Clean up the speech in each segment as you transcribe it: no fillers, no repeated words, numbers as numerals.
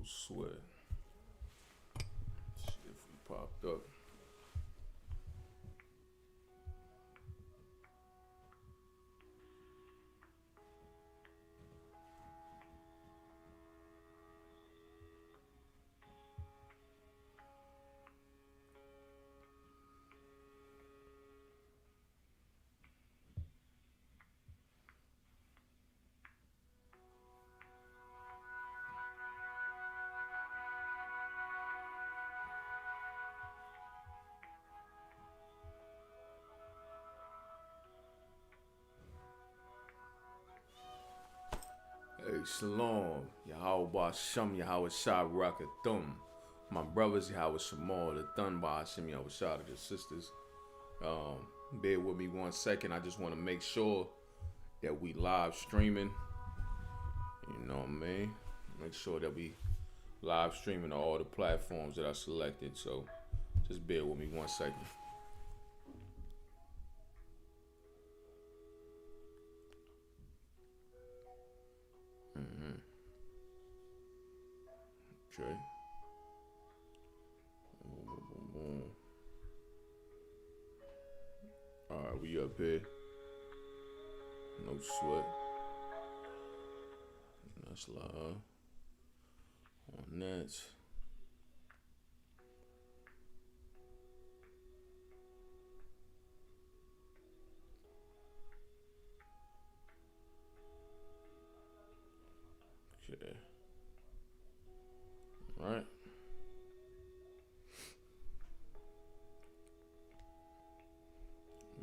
sweat. See if we popped up. Hey, Shalom, Yahweh Shem, Yahweh Shah Rakathum. My brothers, Yahweh Shemal, the Thun by Hashem, Yahweh Shah, the sisters. Bear with me 1 second. I just want to make sure that we live streaming. You know what I mean? Make sure that we live streaming on all the platforms that I selected. So just bear with me 1 second. Okay. Alright, we up here. No sweat. That's live. On that. Okay. All right.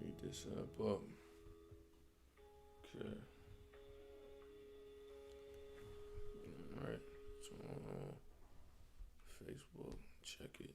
Read this up. Okay. All right. So on Facebook, check it.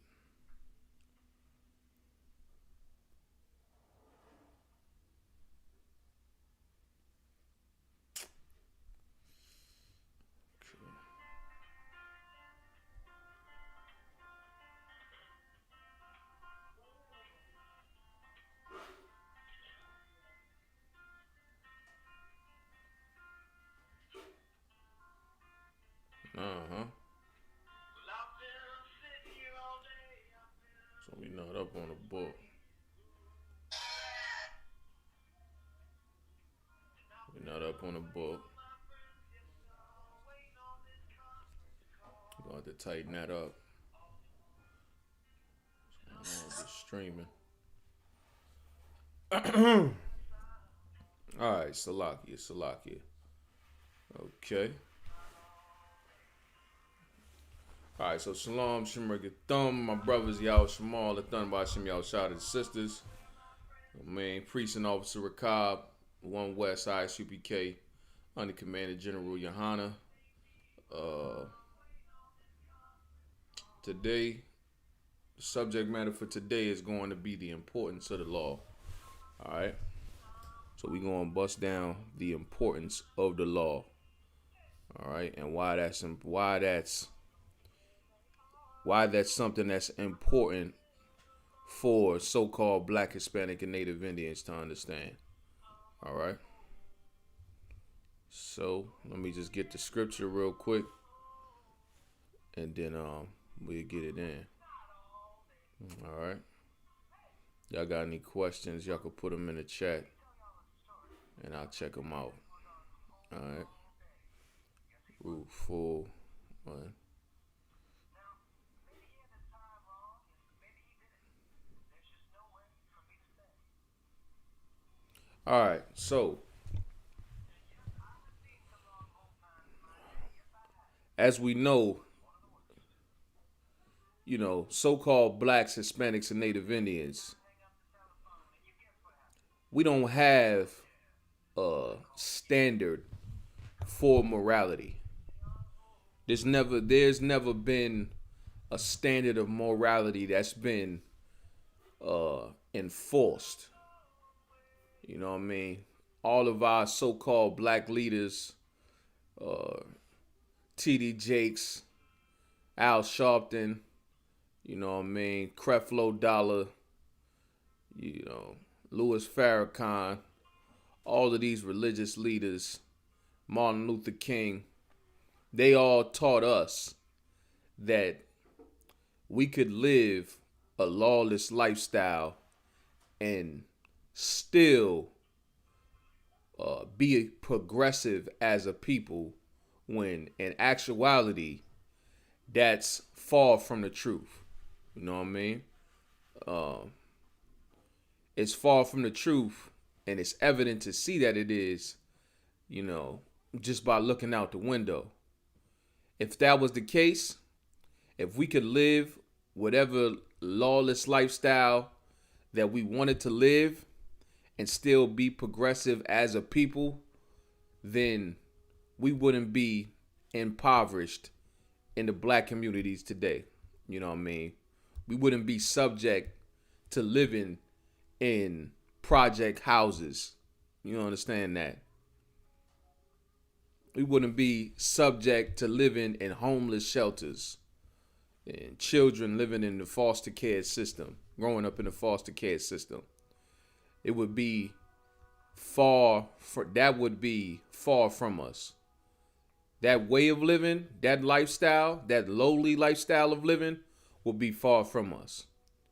Uh-huh. So we not up on the book. We're not up on the book. We're going to have to tighten that up. Just streaming. Alright, Salakia. Okay. Alright, so Shalom, Shemar Thumb, my brothers, Yahweh Shemal, the Thun by Hashem, Yahweh Shah, the sisters. Main Precinct Officer Rakab, 1 West Isupk, under Commander General Yohana. Today, the subject matter for today is going to be the importance of the law. Alright. So we're going to bust down the importance of the law. Alright, and why that's something that's important for so-called Black, Hispanic, and Native Indians to understand. All right. So let me just get the scripture real quick, and then we'll get it in. All right. Y'all got any questions? Y'all can put them in the chat, and I'll check them out. All right. Root full one. All right, so as we know, so-called Blacks, Hispanics, and Native Indians, we don't have a standard for morality. There's never been a standard of morality that's been enforced. You know what I mean? All of our so-called black leaders, T.D. Jakes, Al Sharpton, you know what I mean? Creflo Dollar, Louis Farrakhan, all of these religious leaders, Martin Luther King, they all taught us that we could live a lawless lifestyle and still be progressive as a people, when in actuality that's far from the truth. You know what I mean? Uh, it's far from the truth, and it's evident to see that it is, you know, just by looking out the window. If that was the case, if we could live whatever lawless lifestyle that we wanted to live and still be progressive as a people, then we wouldn't be impoverished in the black communities today. You know what I mean? We wouldn't be subject to living in project houses. You understand that? We wouldn't be subject to living in homeless shelters and children living in the foster care system, growing up in the foster care system. It would be that would be far from us. That way of living, that lifestyle, that lowly lifestyle of living would be far from us.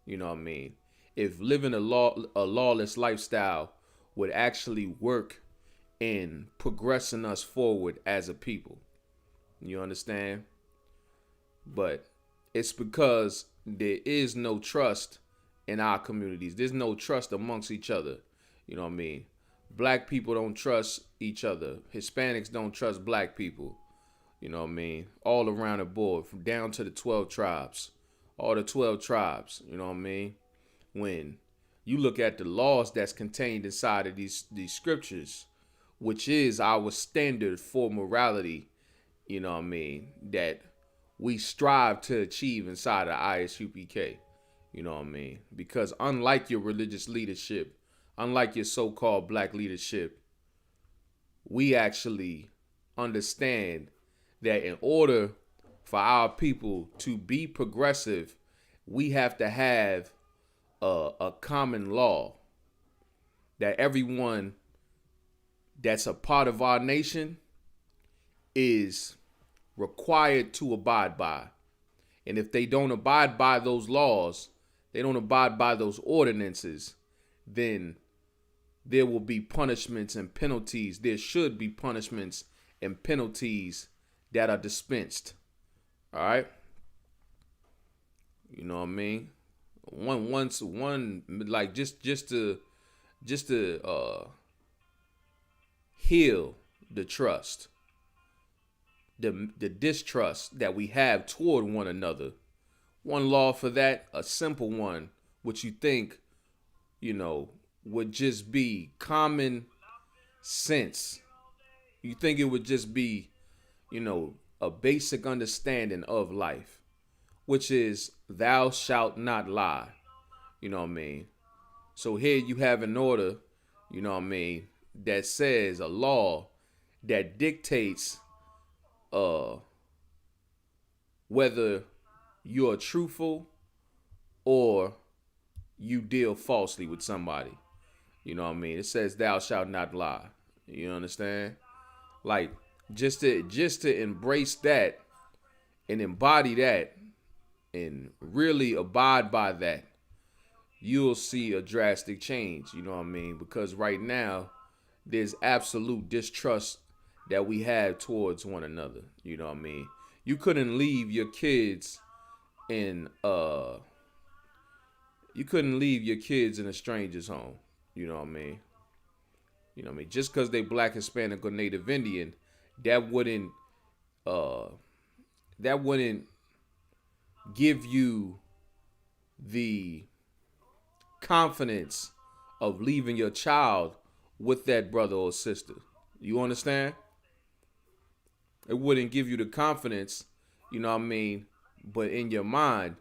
You know what I mean? If living a lawless lifestyle would actually work in progressing us forward as a people. You understand? But it's because there is no trust in our communities. There's no trust amongst each other. You know what I mean? Black people don't trust each other. Hispanics don't trust black people. You know what I mean? All around the board, from down to the 12 tribes. All the 12 tribes, you know what I mean? When you look at the laws that's contained inside of these scriptures, which is our standard for morality, you know what I mean, that we strive to achieve inside of Isupk. You know what I mean? Because unlike your religious leadership, unlike your so-called black leadership, we actually understand that in order for our people to be progressive, we have to have a common law that everyone that's a part of our nation is required to abide by. And if they don't abide by those laws, they don't abide by those ordinances, then there will be punishments and penalties. There should be punishments and penalties that are dispensed. All right? You know what I mean? Just to heal the trust, the distrust that we have toward one another. One law for that, a simple one, which you think, would just be common sense. You think it would just be, a basic understanding of life, which is thou shalt not lie. You know what I mean? So here you have an order, you know what I mean, that says a law that dictates whether you're truthful or you deal falsely with somebody. You know what I mean? It says thou shalt not lie. You understand? Like just to embrace that and embody that and really abide by that, you'll see a drastic change. You know what I mean? Because right now there's absolute distrust that we have towards one another. You know what I mean? You couldn't leave your kids in a stranger's home. You know what I mean? You know what I mean? Just because they black, Hispanic, or Native Indian, that wouldn't give you the confidence of leaving your child with that brother or sister. You understand? It wouldn't give you the confidence, you know what I mean? But in your mind,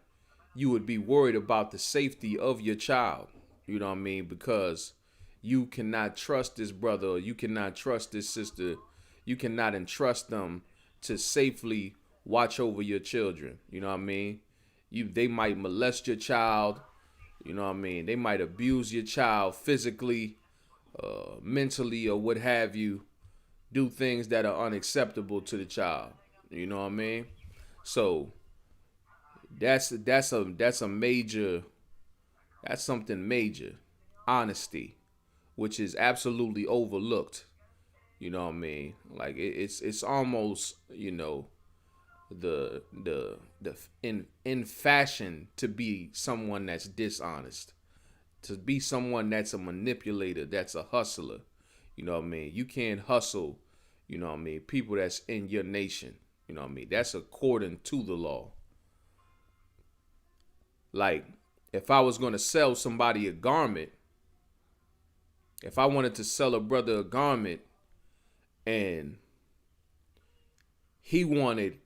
you would be worried about the safety of your child. You know what I mean? Because you cannot trust this brother, or you cannot trust this sister. You cannot entrust them to safely watch over your children. You know what I mean? They might molest your child. You know what I mean? They might abuse your child physically, mentally, or what have you. Do things that are unacceptable to the child. You know what I mean? So That's a major, that's something major. Honesty, which is absolutely overlooked. You know what I mean? Like it's almost, the in fashion to be someone that's dishonest, to be someone that's a manipulator, that's a hustler. You know what I mean? You can't hustle, people that's in your nation. You know what I mean? That's according to the law. Like, if I was going to sell somebody a garment, if I wanted to sell a brother a garment and he wanted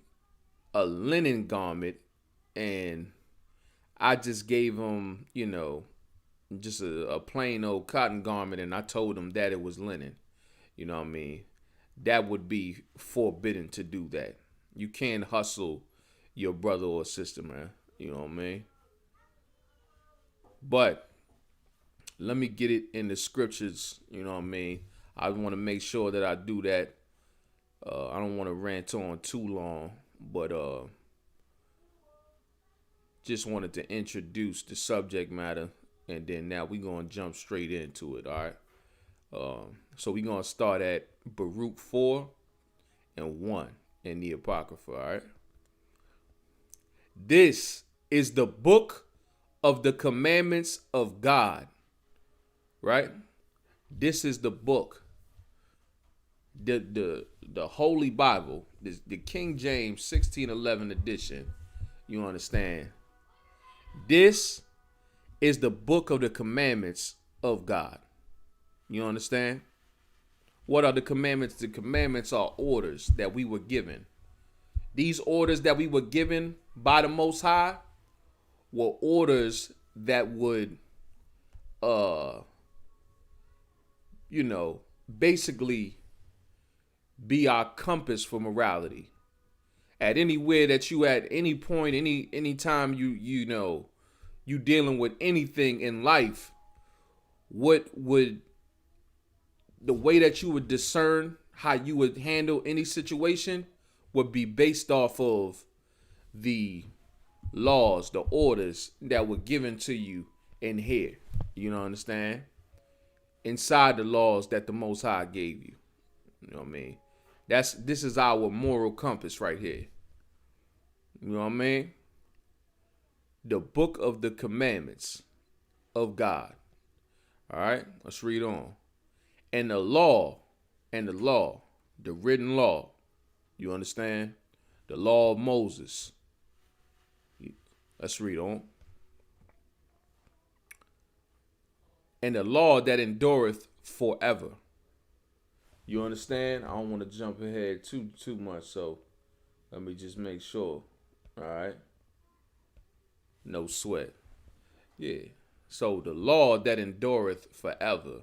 a linen garment and I just gave him, just a plain old cotton garment and I told him that it was linen, you know what I mean? That would be forbidden to do that. You can't hustle your brother or sister, man. You know what I mean? But let me get it in the scriptures, you know what I mean? I want to make sure that I do that. I don't want to rant on too long, but just wanted to introduce the subject matter, and then now we're going to jump straight into it, all right? So we're going to start at Baruch 4 and 1 in the Apocrypha, all right? This is the book of the commandments of God, right? This is the book, the Holy Bible, the King James 1611 edition. You understand? This is the book of the commandments of God. You understand? What are the commandments? The commandments are orders that we were given. These orders that we were given by the Most High were orders that would, basically be our compass for morality. At anywhere that you at any point, any time you dealing with anything in life, what would the way that you would discern how you would handle any situation would be based off of the laws, the orders that were given to you in here. You know, understand? Inside the laws that the Most High gave you. You know what I mean? This is our moral compass right here. You know what I mean? The book of the commandments of God. All right, let's read on. And the law, the written law. You understand? The law of Moses. Let's read on. And the law that endureth forever. You understand? I don't want to jump ahead too much, so let me just make sure. All right. No sweat. Yeah. So the law that endureth forever.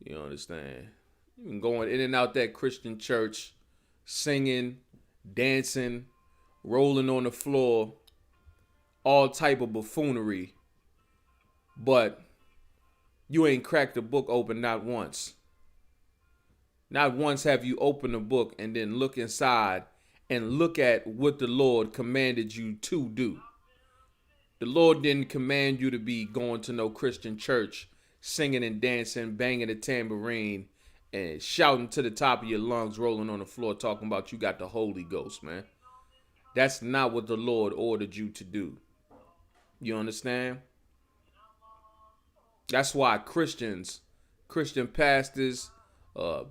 You understand? You can go in and out that Christian church, singing, dancing, rolling on the floor, all type of buffoonery, but you ain't cracked the book open not once. Not once have you opened the book and then look inside and look at what the Lord commanded you to do. The Lord didn't command you to be going to no Christian church, singing and dancing, banging a tambourine, and shouting to the top of your lungs, rolling on the floor, talking about you got the Holy Ghost, man. That's not what the Lord ordered you to do. You understand? That's why Christian pastors,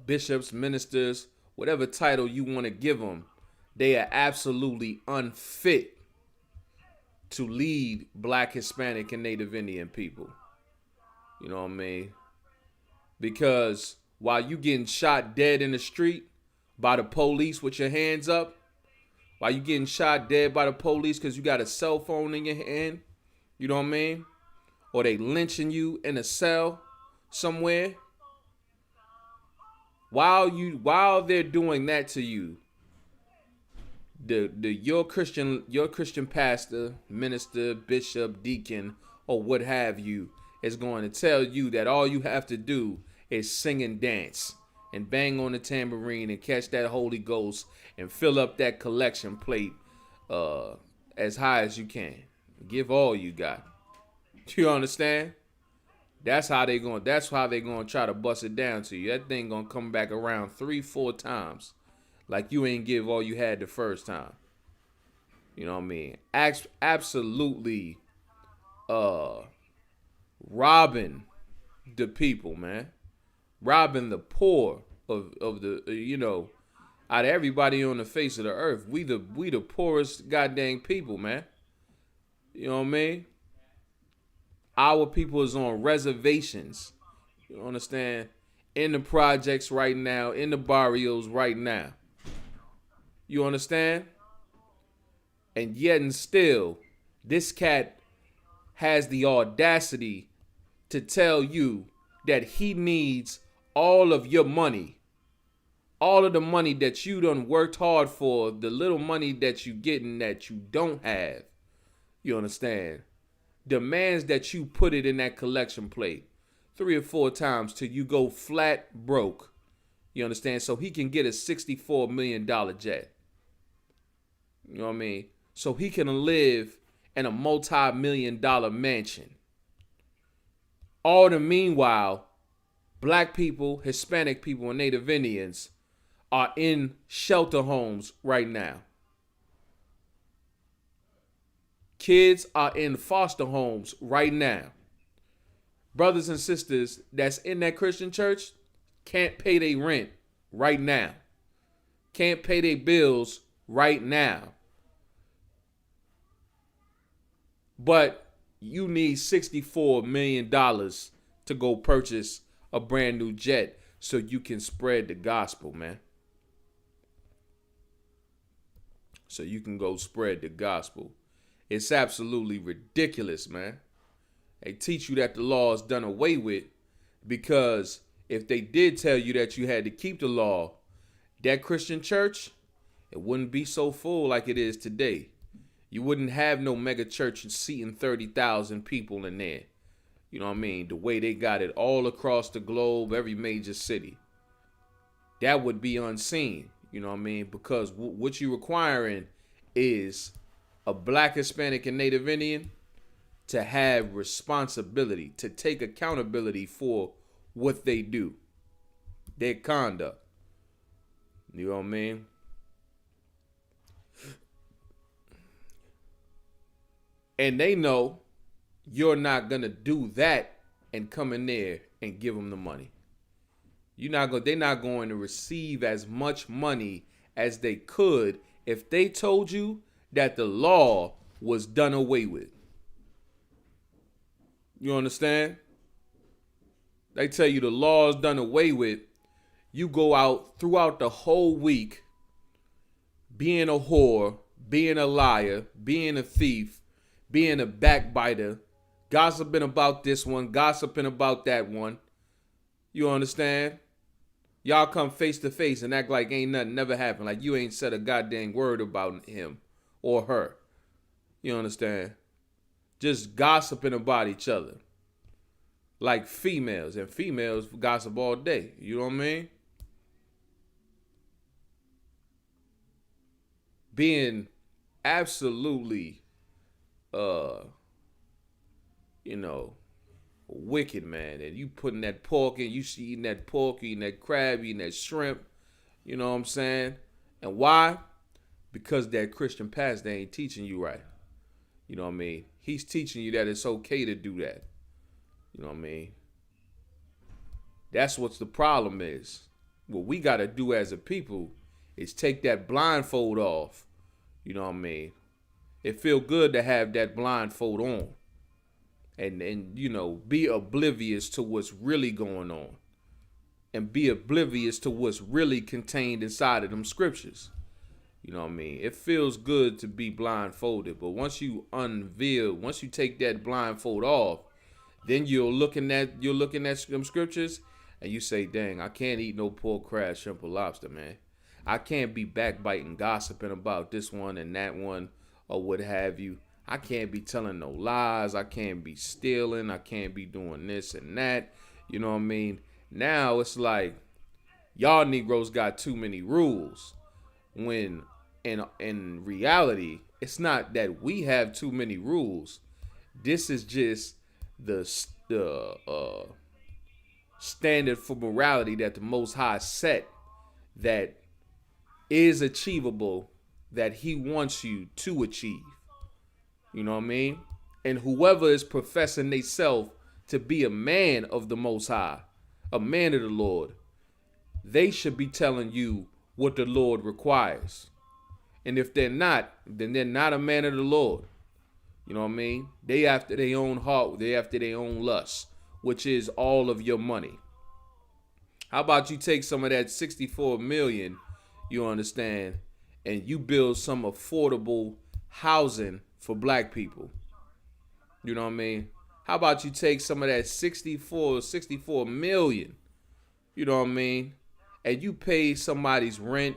bishops, ministers, whatever title you want to give them, they are absolutely unfit to lead Black, Hispanic, and Native Indian people. You know what I mean? Because while you getting shot dead in the street by the police with your hands up, while you getting shot dead by the police because you got a cell phone in your hand, you know what I mean? Or they lynching you in a cell somewhere. While they're doing that to you, your Christian pastor, minister, bishop, deacon, or what have you, is going to tell you that all you have to do is sing and dance and bang on the tambourine and catch that Holy Ghost and fill up that collection plate as high as you can. Give all you got. You understand? That's how they gonna try to bust it down to you. That thing gonna come back around 3-4 times. Like you ain't give all you had the first time. You know what I mean? Absolutely robbing the people, man. Robbing the poor of the out of everybody on the face of the earth. We the poorest goddamn people, man. You know what I mean? Our people is on reservations. You understand? In the projects right now, in the barrios right now. You understand? And yet and still, this cat has the audacity to tell you that he needs all of your money. All of the money that you done worked hard for, the little money that you getting that you don't have. You understand? Demands that you put it in that collection plate 3 or 4 times till you go flat broke. You understand? So he can get a $64 million jet. You know what I mean? So he can live in a multi-million-dollar mansion. All the meanwhile, black people, Hispanic people, and Native Indians are in shelter homes right now. Kids are in foster homes right now. Brothers and sisters that's in that Christian church can't pay their rent right now. Can't pay their bills right now. But you need $64 million to go purchase a brand new jet so you can spread the gospel, man. So you can go spread the gospel. It's absolutely ridiculous, man. They teach you that the law is done away with because if they did tell you that you had to keep the law, that Christian church, it wouldn't be so full like it is today. You wouldn't have no mega church seating 30,000 people in there. You know what I mean? The way they got it all across the globe, every major city. That would be unseen. You know what I mean? Because what you're requiring is a black, Hispanic, and Native Indian to have responsibility, to take accountability for what they do, their conduct. You know what I mean? And they know you're not going to do that and come in there and give them the money. They're not going to receive as much money as they could if they told you that the law was done away with. You understand? They tell you the law is done away with. You go out throughout the whole week being a whore, being a liar, being a thief, being a backbiter, gossiping about this one, gossiping about that one. You understand? Y'all come face to face and act like ain't nothing never happened. Like you ain't said a goddamn word about him or her. You understand? Just gossiping about each other. Like females. And females gossip all day. You know what I mean? Being absolutely, wicked, man. And you putting that pork in, you eating that pork, eating that crab, eating that shrimp. You know what I'm saying? And why? Because that Christian pastor ain't teaching you right. You know what I mean? He's teaching you that it's okay to do that. You know what I mean? That's what the problem is. What we got to do as a people is take that blindfold off. You know what I mean? It feel good to have that blindfold on. And be oblivious to what's really going on. And be oblivious to what's really contained inside of them scriptures. You know what I mean? It feels good to be blindfolded, but once you take that blindfold off, then you're looking at them scriptures and you say, dang, I can't eat no pork, crab, shrimp, or lobster, man. I can't be backbiting, gossiping about this one and that one or what have you. I can't be telling no lies. I can't be stealing. I can't be doing this and that. You know what I mean? Now it's like y'all Negroes got too many rules when in reality it's not that we have too many rules. This is just the standard for morality that the Most High set, that is achievable, that He wants you to achieve. You know what I mean? And whoever is professing theyself to be a man of the Most High, a man of the Lord, they should be telling you what the Lord requires. And if they're not, then they're not a man of the Lord. You know what I mean? They after their own heart, they after their own lust, which is all of your money. How about you take some of that 64 million, you understand, and you build some affordable housing for black people? You know what I mean? How about you take some of that 64 million, you know what I mean, and you pay somebody's rent,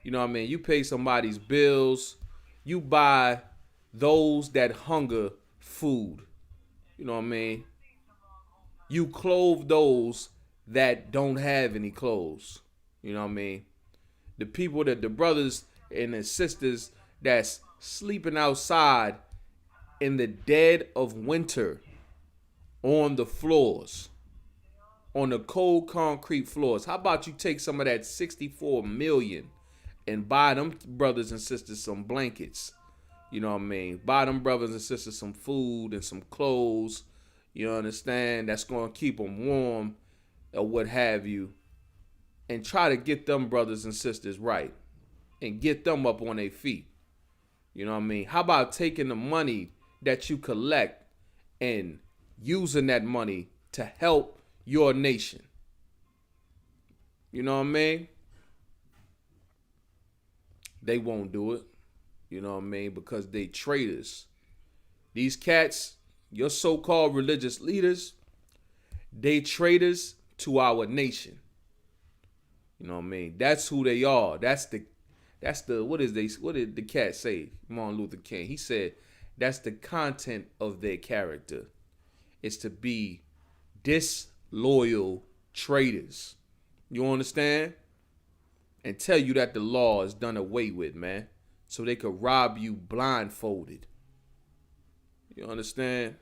you know what I mean? You pay somebody's bills. You buy those that hunger food. You know what I mean? You clothe those that don't have any clothes. You know what I mean? The people that the brothers and the sisters that's sleeping outside in the dead of winter on the floors, on the cold concrete floors. How about you take some of that 64 million and buy them brothers and sisters some blankets? You know what I mean? Buy them brothers and sisters some food and some clothes. You understand? That's going to keep them warm or what have you. And try to get them brothers and sisters right. And get them up on their feet. You know what I mean? How about taking the money that you collect and using that money to help your nation? You know what I mean? They won't do it. You know what I mean? Because they traitors. These cats, your so-called religious leaders, they traitors to our nation. You know what I mean? That's who they are. That's the what did the cat say? Martin Luther King. He said that's the content of their character. It's to be disloyal traitors. You understand? And tell you that the law is done away with, man. So they could rob you blindfolded. You understand?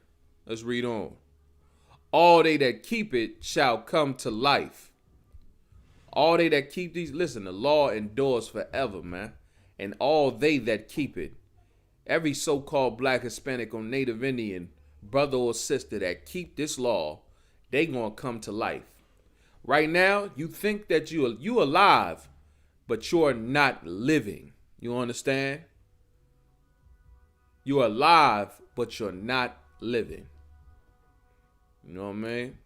Let's read on. All they that keep it shall come to life. All they that keep these, listen, the law endures forever, man. And all they that keep it, every so-called black, Hispanic, or Native Indian brother or sister that keep this law, they gonna come to life. Right now, you think that you alive, but you're not living. You understand? You're alive, but you're not living. You know what I mean?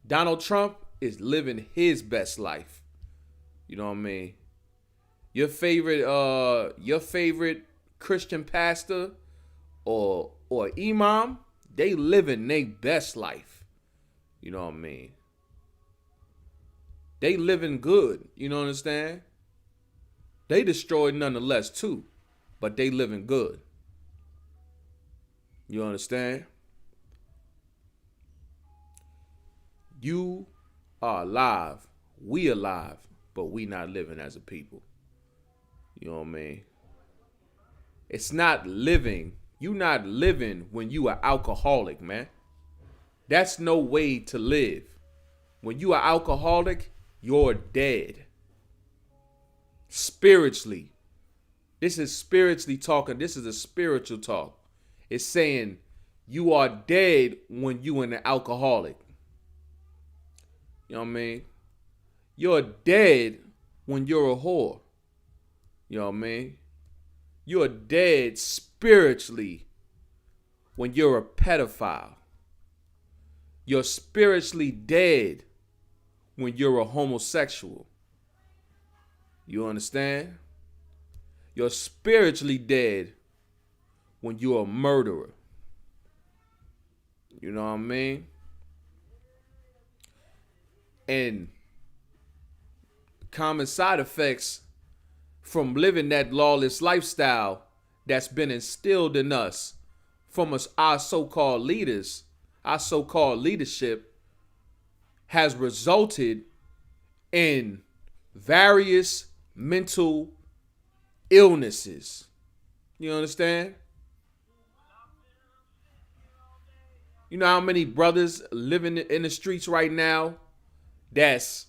Donald Trump is living his best life. You know what I mean? Your favorite Christian pastor or imam, they living their best life. You know what I mean? They living good. You know what I understand? They destroyed nonetheless too, but they living good. You understand? You are alive. We alive, but we not living as a people. You know what I mean? It's not living. You not living when you are alcoholic, man. That's no way to live. When you are alcoholic, you're dead. Spiritually. This is spiritually talking. This is a spiritual talk. It's saying you are dead when you an alcoholic. You know what I mean? You're dead when you're a whore. You know what I mean? You're dead spiritually when you're a pedophile. You're spiritually dead when you're a homosexual. You understand? You're spiritually dead when you're a murderer. You know what I mean? And common side effects from living that lawless lifestyle that's been instilled in us from our so-called leaders, our so-called leadership, has resulted in various mental illnesses. You understand? You know how many brothers living in the streets right now that's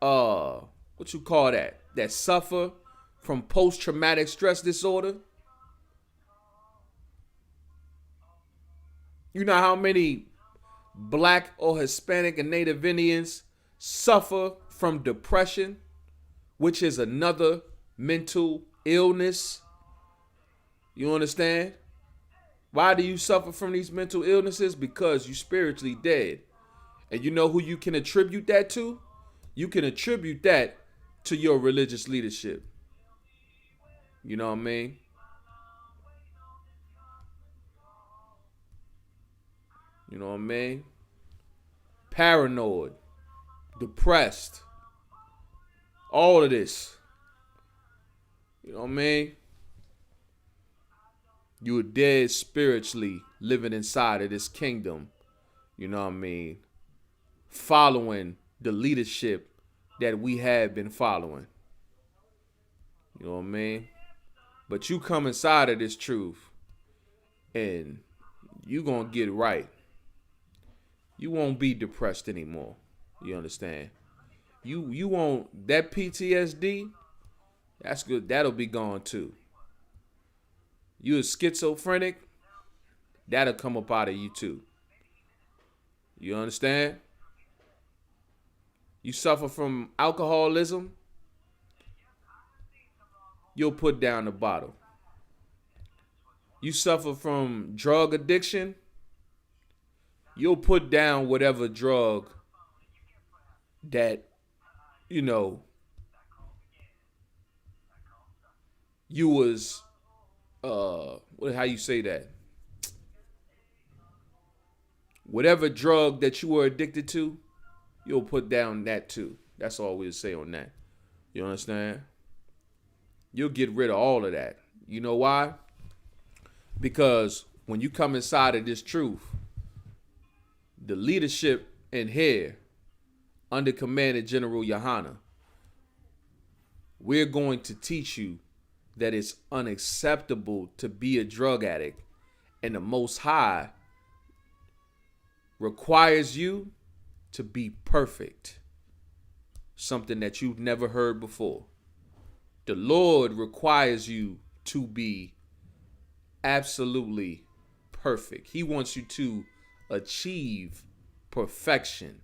what you call that suffer from post-traumatic stress disorder? You know how many black or Hispanic and Native Indians suffer from depression, which is another mental illness? You understand? Why do you suffer from these mental illnesses? Because you spiritually dead. And you know who you can attribute that to? You can attribute that to your religious leadership. You know what I mean? You know what I mean? Paranoid, depressed, all of this. You know what I mean? You are dead spiritually living inside of this kingdom. You know what I mean? Following the leadership that we have been following. You know what I mean? But you come inside of this truth and you gonna get right. You won't be depressed anymore. You understand? You won't, that PTSD, that's good. That'll be gone too. You a schizophrenic, that'll come up out of you too. You understand? You suffer from alcoholism, you'll put down the bottle. You suffer from drug addiction, you'll put down whatever drug that, you know, you was, how you say that? Whatever drug that you were addicted to, you'll put down that too. That's all we'll say on that. You understand? You'll get rid of all of that. You know why? Because when you come inside of this truth, the leadership in here, under command of General Yohana, we're going to teach you that it's unacceptable to be a drug addict, and the Most High requires you to be perfect. Something that you've never heard before. The Lord requires you to be absolutely perfect. He wants you to achieve perfection.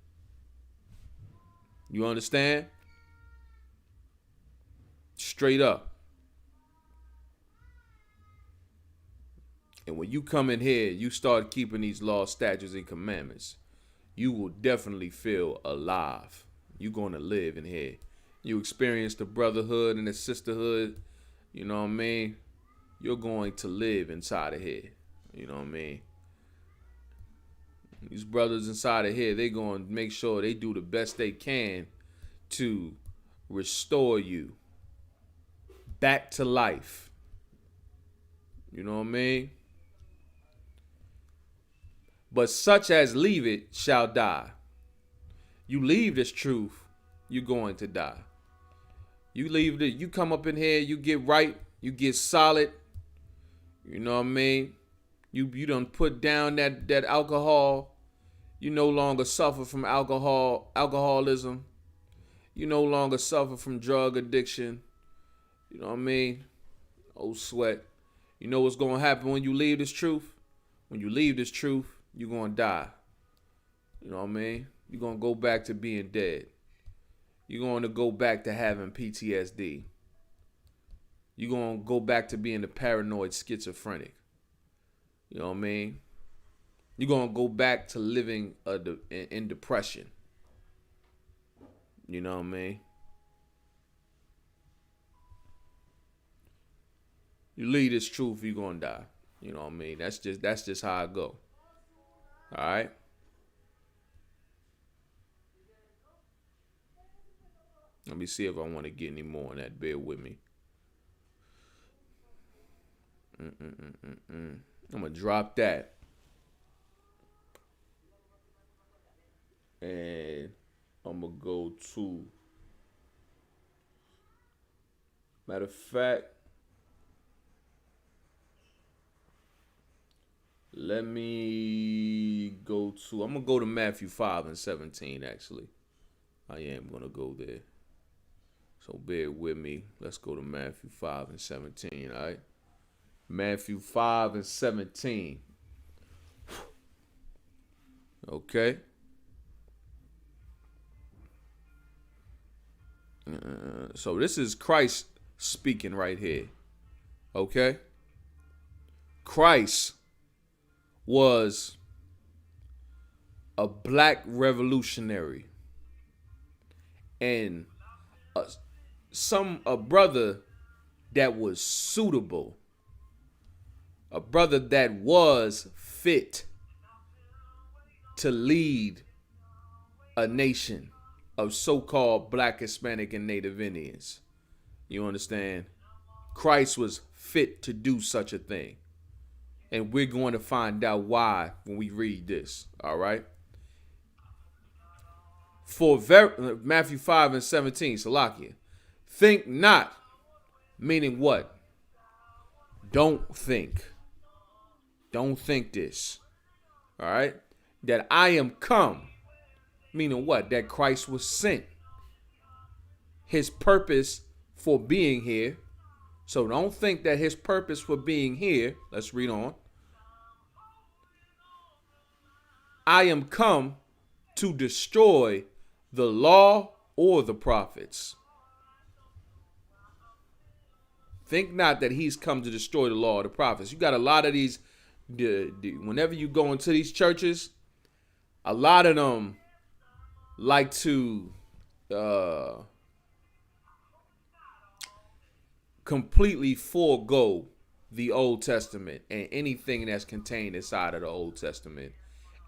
You understand? Straight up. And when you come in here, you start keeping these laws, statutes, and commandments, you will definitely feel alive. You're going to live in here. You experience the brotherhood and the sisterhood. You know what I mean? You're going to live inside of here. You know what I mean? These brothers inside of here, they're going to make sure they do the best they can to restore you back to life. You know what I mean? But such as leave it shall die. You leave this truth, you're going to die. You leave it, you come up in here, you get right, you get solid. You know what I mean? You done put down that alcohol. You no longer suffer from alcoholism. You no longer suffer from drug addiction. You know what I mean? Oh, sweat. You know what's going to happen when you leave this truth? When you leave this truth, you're going to die. You know what I mean? You're going to go back to being dead. You're going to go back to having PTSD. You're going to go back to being the paranoid schizophrenic. You know what I mean? You're going to go back to living in depression. You know what I mean? You leave this truth, you're going to die. You know what I mean? That's just how I go. All right? Let me see if I want to get any more on that. Bear with me. I'm going to drop that. And I'm going to go to, matter of fact, Let me go to, I'm going to go to Matthew 5 and 17, actually. I am going to go there. So bear with me. Let's go to Matthew 5 and 17, all right? Matthew 5 and 17. Okay. So this is Christ speaking right here. Okay. Christ was a black revolutionary and a brother that was suitable, a brother that was fit to lead a nation of so-called black, Hispanic, and Native Indians. You understand? Christ was fit to do such a thing. And we're going to find out why when we read this. All right? For Matthew 5 and 17, Salakia. Think not, meaning what? Don't think. Don't think this. All right? That I am come. Meaning what? That Christ was sent. His purpose for being here. So don't think that his purpose for being here. Let's read on. I am come to destroy the law or the prophets. Think not that he's come to destroy the law or the prophets. You got a lot of these, whenever you go into these churches, a lot of them like to completely forego the Old Testament and anything that's contained inside of the Old Testament.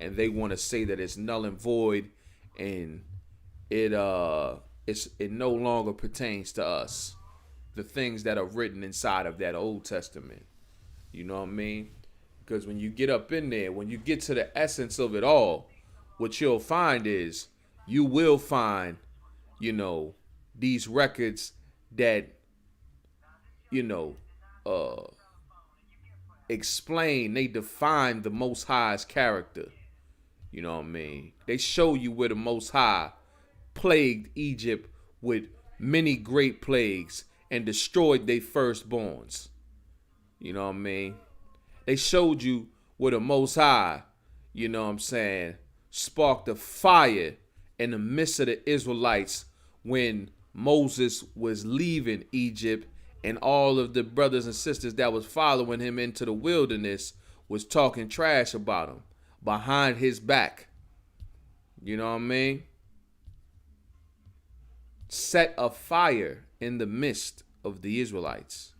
And they want to say that it's null and void and it no longer pertains to us. The things that are written inside of that Old Testament. You know what I mean? Because when you get up in there, when you get to the essence of it all, what you'll find is you will find, these records that, explain, they define the Most High's character. You know what I mean? They show you where the Most High plagued Egypt with many great plagues and destroyed their firstborns. You know what I mean? They showed you where the Most High, sparked a fire in the midst of the Israelites when Moses was leaving Egypt and all of the brothers and sisters that was following him into the wilderness was talking trash about him behind his back. You know what I mean? Set a fire in the midst of the Israelites.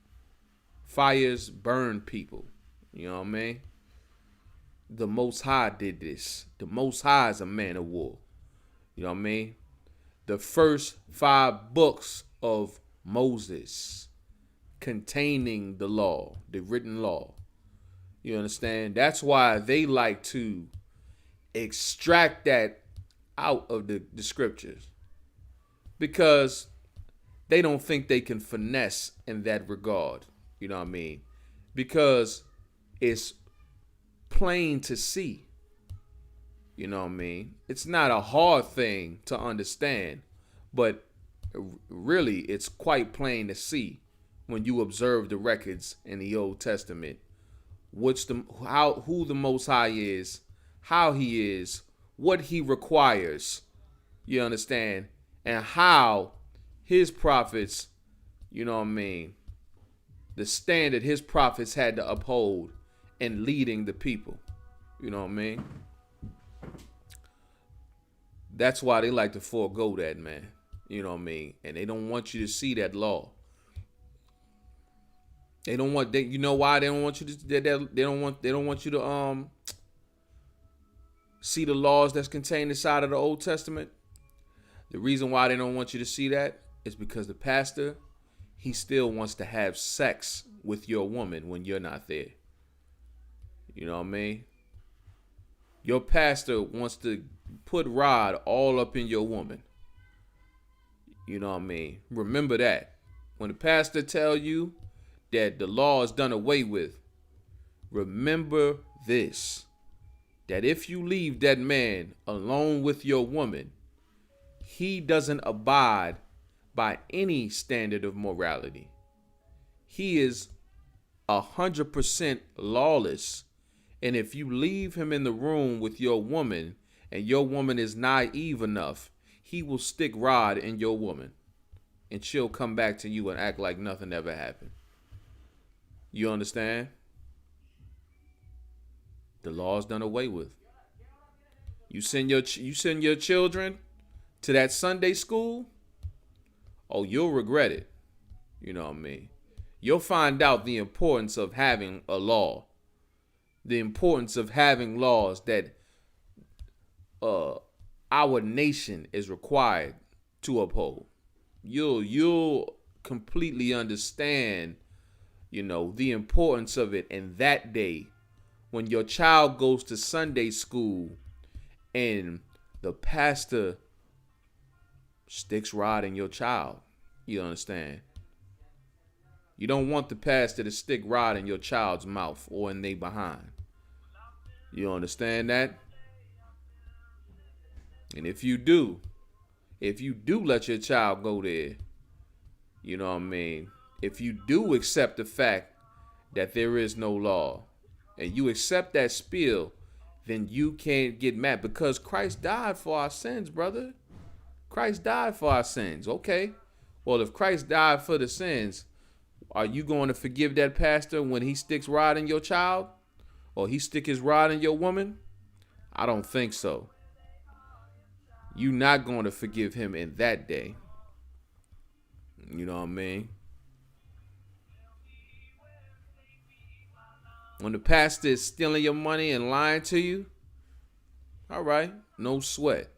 Fires burn people. You know what I mean? The Most High did this. The Most High is a man of war. You know what I mean? The first 5 books of Moses containing the law, the written law. You understand? That's why they like to extract that out of the scriptures. Because they don't think they can finesse in that regard. You know what I mean? Because it's plain to see. You know what I mean? It's not a hard thing to understand, but really it's quite plain to see when you observe the records in the Old Testament. Who the Most High is, how he is, what he requires. You understand? And how his prophets, you know what I mean, the standard his prophets had to uphold in leading the people. You know what I mean? That's why they like to forego that, man. You know what I mean? And they don't want you to see that law. They don't want, you know why they don't want you to, they don't want you to see the laws that's contained inside of the Old Testament. The reason why they don't want you to see that is because the pastor, he still wants to have sex with your woman when you're not there. You know what I mean? Your pastor wants to put Rhode all up in your woman. You know what I mean? Remember that. When the pastor tell you that the law is done away with, remember this, that if you leave that man alone with your woman, he doesn't abide by any standard of morality. He is 100% lawless. And if you leave him in the room with your woman and your woman is naive enough, he will stick Rhode in your woman and she'll come back to you and act like nothing ever happened. You understand? The law's done away with. You send your children to that Sunday school, oh, you'll regret it. You know what I mean? You'll find out the importance of having a law. The importance of having laws that our nation is required to uphold. You'll completely understand, the importance of it. And that day, when your child goes to Sunday school and the pastor sticks Rhode in your child, you understand? You don't want the pastor to stick Rhode in your child's mouth or in their behind. You understand that? And if you do let your child go there, you know what I mean? If you do accept the fact that there is no law and you accept that spiel, then you can't get mad because Christ died for our sins, brother. Christ died for our sins. Okay. Well, if Christ died for the sins, are you going to forgive that pastor when he sticks Rhode in your child? Or he stick his Rhode in your woman? I don't think so. You're not going to forgive him in that day. You know what I mean? When the pastor is stealing your money and lying to you, all right, no sweat.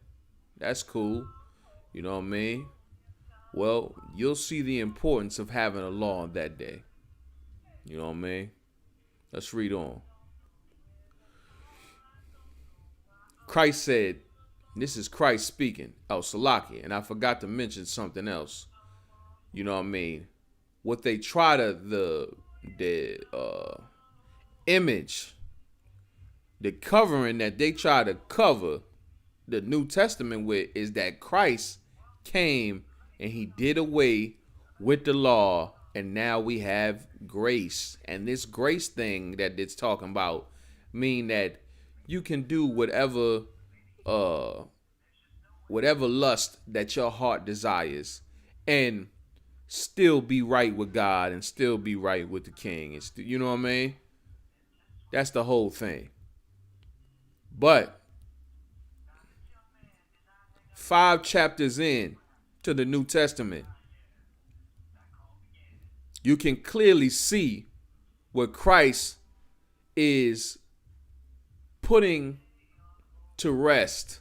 That's cool. You know what I mean? Well, you'll see the importance of having a law on that day. You know what I mean? Let's read on. Christ said, this is Christ speaking, Salaki, and I forgot to mention something else. You know what I mean? What they try to, the image, the covering that they try to cover the New Testament with is that Christ came and he did away with the law, and now we have grace. And this grace thing that it's talking about mean that you can do whatever lust that your heart desires and still be right with God and still be right with the king. You know what I mean? That's the whole thing. But 5 chapters in to the New Testament, you can clearly see where Christ is putting to rest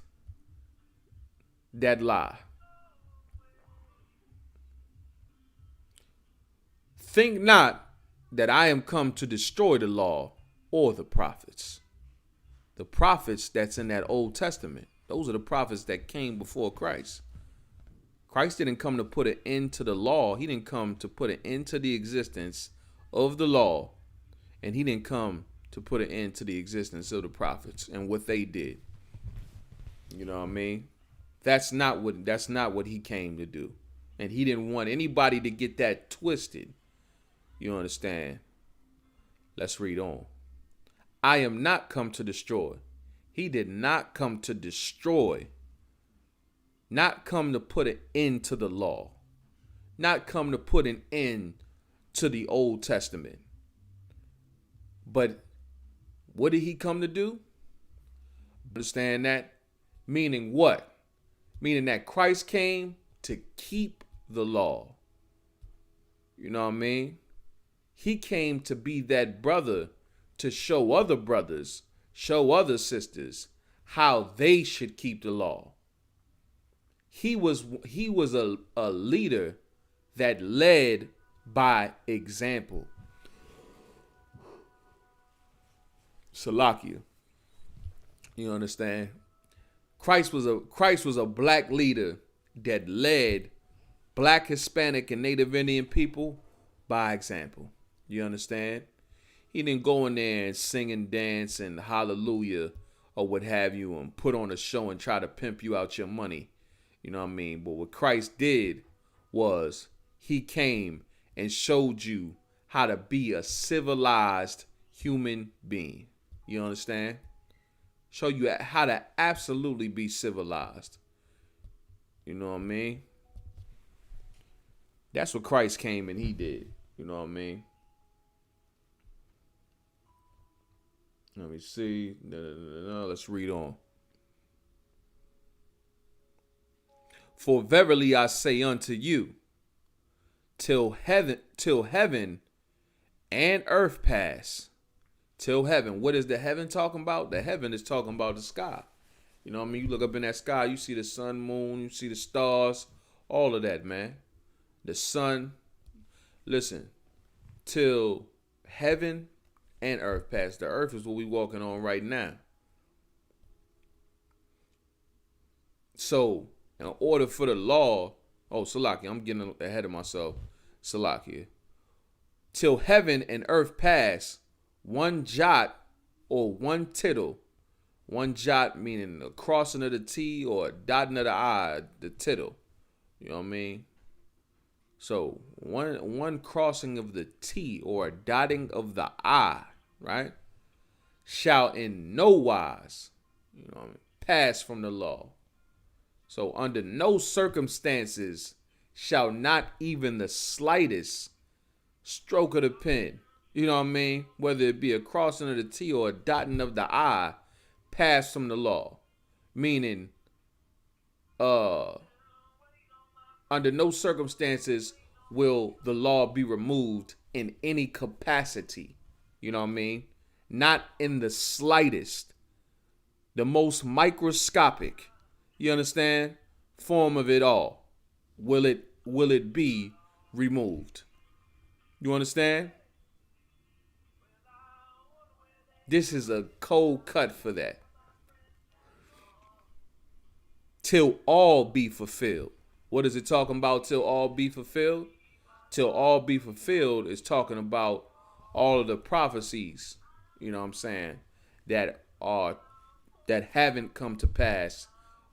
that lie. Think not that I am come to destroy the law or the prophets. The prophets that's in that Old Testament, those are the prophets that came before Christ. Christ didn't come to put an end to the law. He didn't come to put an end to the existence of the law. And he didn't come to put an end to the existence of the prophets and what they did. You know what I mean? That's not what he came to do. And he didn't want anybody to get that twisted. You understand? Let's read on. I am not come to destroy. He did not come to destroy. Not come to put an end to the law. Not come to put an end to the Old Testament. But what did he come to do? Understand that? Meaning what? Meaning that Christ came to keep the law. You know what I mean? He came to be that brother to show other brothers, show other sisters how they should keep the law. He was a leader that led by example. Salakia. You understand? Christ was a black leader that led black, Hispanic, and Native Indian people by example. You understand? He didn't go in there and sing and dance and hallelujah or what have you and put on a show and try to pimp you out your money. You know what I mean? But what Christ did was he came and showed you how to be a civilized human being. You understand? Show you how to absolutely be civilized. You know what I mean? That's what Christ came and he did. You know what I mean? Let me see. Let's read on. For verily I say unto you, till heaven and earth pass. Till heaven. What is the heaven talking about? The heaven is talking about the sky. You know what I mean? You look up in that sky, you see the sun, moon, you see the stars, all of that, man. The sun. Listen, till heaven and earth pass. The earth is what we walking on right now. So, in order for the law, Salaki, I'm getting ahead of myself. Salaki. Till heaven and earth pass, one jot or one tittle. One jot meaning a crossing of the T or a dotting of the I, the tittle. You know what I mean? So one crossing of the T or a dotting of the I, right, shall in no wise, you know what I mean, pass from the law. So under no circumstances shall not even the slightest stroke of the pen, you know what I mean, whether it be a crossing of the T or a dotting of the I, pass from the law. Meaning, under no circumstances will the law be removed in any capacity. You know what I mean? Not in the slightest. The most microscopic, you understand, form of it all. Will it be removed? You understand? This is a cold cut for that. Till all be fulfilled. What is it talking about till all be fulfilled? Till all be fulfilled is talking about all of the prophecies, you know what I'm saying, that haven't come to pass,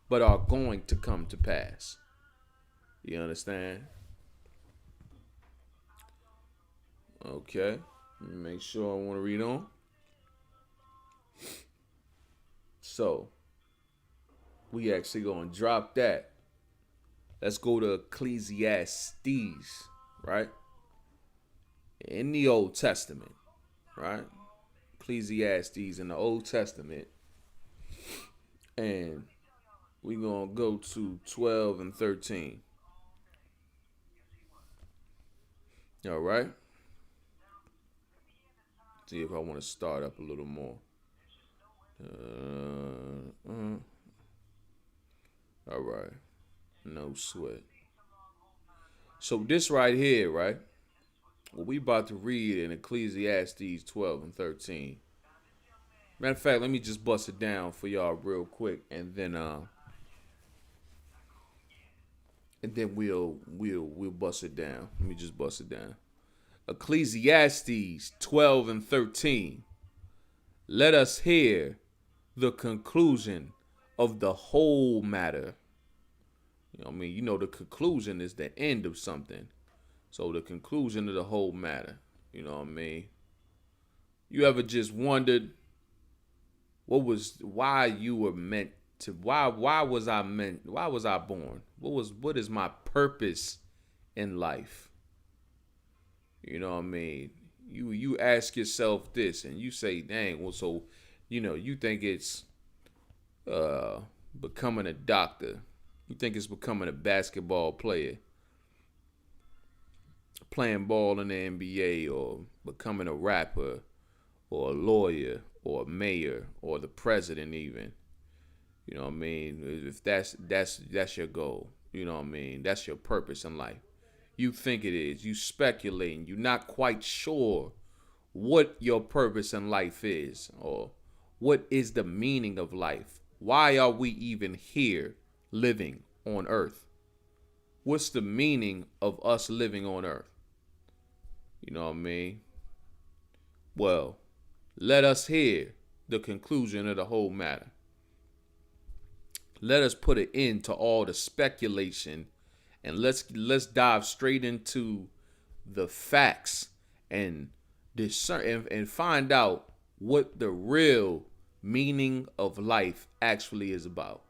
but are going to come to pass. You understand? Okay. Let me make sure I want to read on. So, we actually going to drop that. Let's go to Ecclesiastes, right? In the Old Testament, right? Ecclesiastes in the Old Testament. And we're going to go to 12 and 13. All right? See if I want to start up a little more. All right. No sweat. So this right here, right? What we about to read in Ecclesiastes 12 and 13. Matter of fact, let me just bust it down for y'all real quick, and then we'll bust it down. Let me just bust it down. Ecclesiastes 12 and 13. Let us hear the conclusion of the whole matter. You know what I mean? You know, the conclusion is the end of something. So the conclusion of the whole matter. You know what I mean? You ever just wondered why you were meant to, why was I born? What is my purpose in life? You know what I mean? You ask yourself this and you say, dang, well, so, you know, you think it's becoming a doctor. You think it's becoming a basketball player, playing ball in the NBA, or becoming a rapper, or a lawyer, or a mayor, or the president even. You know what I mean? If that's your goal, you know what I mean? That's your purpose in life. You think it is. You speculating. You're not quite sure what your purpose in life is, or what is the meaning of life. Why are we even here living on earth? What's the meaning of us living on earth? You know what I mean? Well, let us hear the conclusion of the whole matter. Let us put an end to all the speculation, and let's dive straight into the facts and discern and find out what the real meaning of life actually is about.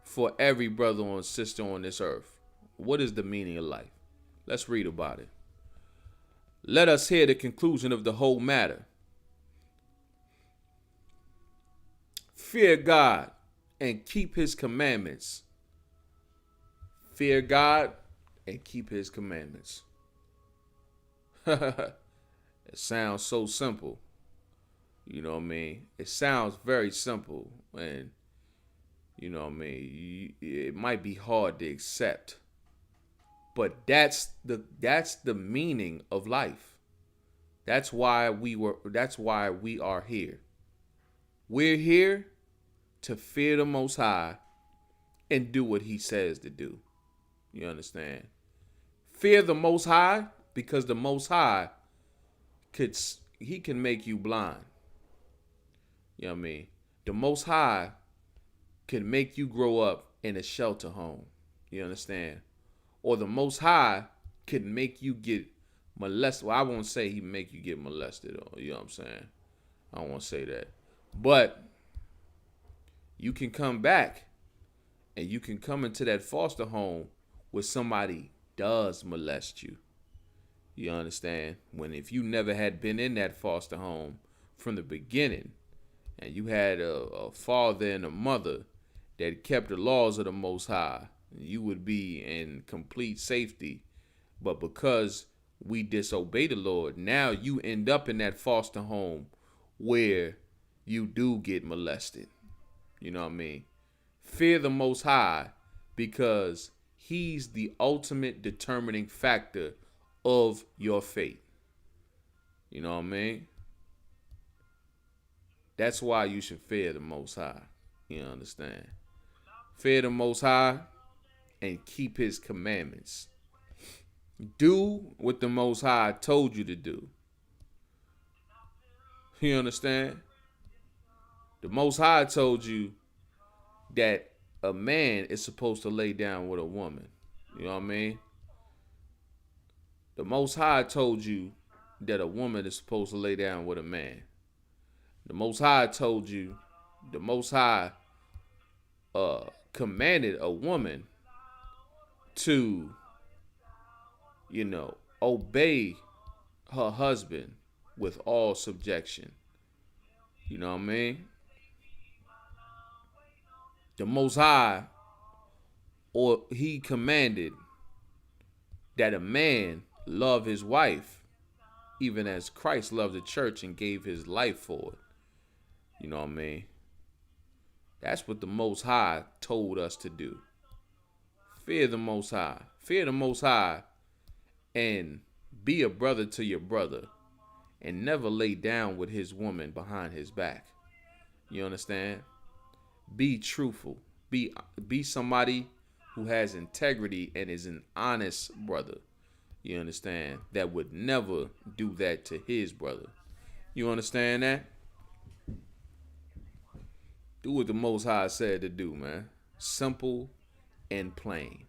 For every brother and sister on this earth, what is the meaning of life? Let's read about it. Let us hear the conclusion of the whole matter. Fear God and keep his commandments. Fear God and keep his commandments. It sounds so simple. You know what I mean? It sounds very simple. And, you know what I mean? It might be hard to accept. But that's the meaning of life. That's why we are here. We're here to fear the Most High and do what he says to do. You understand? Fear the Most High because the Most High can make you blind. You know what I mean? The Most High can make you grow up in a shelter home. You understand? Or the Most High can make you get molested. Well, I won't say he make you get molested, or you know what I'm saying? I don't want to say that. But you can come back and you can come into that foster home where somebody does molest you. You understand? If you never had been in that foster home from the beginning, and you had a father and a mother that kept the laws of the Most High, you would be in complete safety. But because we disobey the Lord, now you end up in that foster home where you do get molested. You know what I mean? Fear the Most High because he's the ultimate determining factor of your fate. You know what I mean? That's why you should fear the Most High. You understand? Fear the Most High and keep his commandments. Do what the Most High told you to do. You understand? The Most High told you that a man is supposed to lay down with a woman. You know what I mean? The Most High told you that a woman is supposed to lay down with a man. The Most High told you, the Most High commanded a woman to, obey her husband with all subjection. You know what I mean? The Most High, or he commanded that a man love his wife, even as Christ loved the church and gave his life for it. You know what I mean? That's what the Most High told us to do. Fear the Most High. Fear the Most High and be a brother to your brother and never lay down with his woman behind his back. You understand? Be truthful. Be somebody who has integrity and is an honest brother. You understand? That would never do that to his brother. You understand that? Do what the Most High said to do, man. Simple and plain.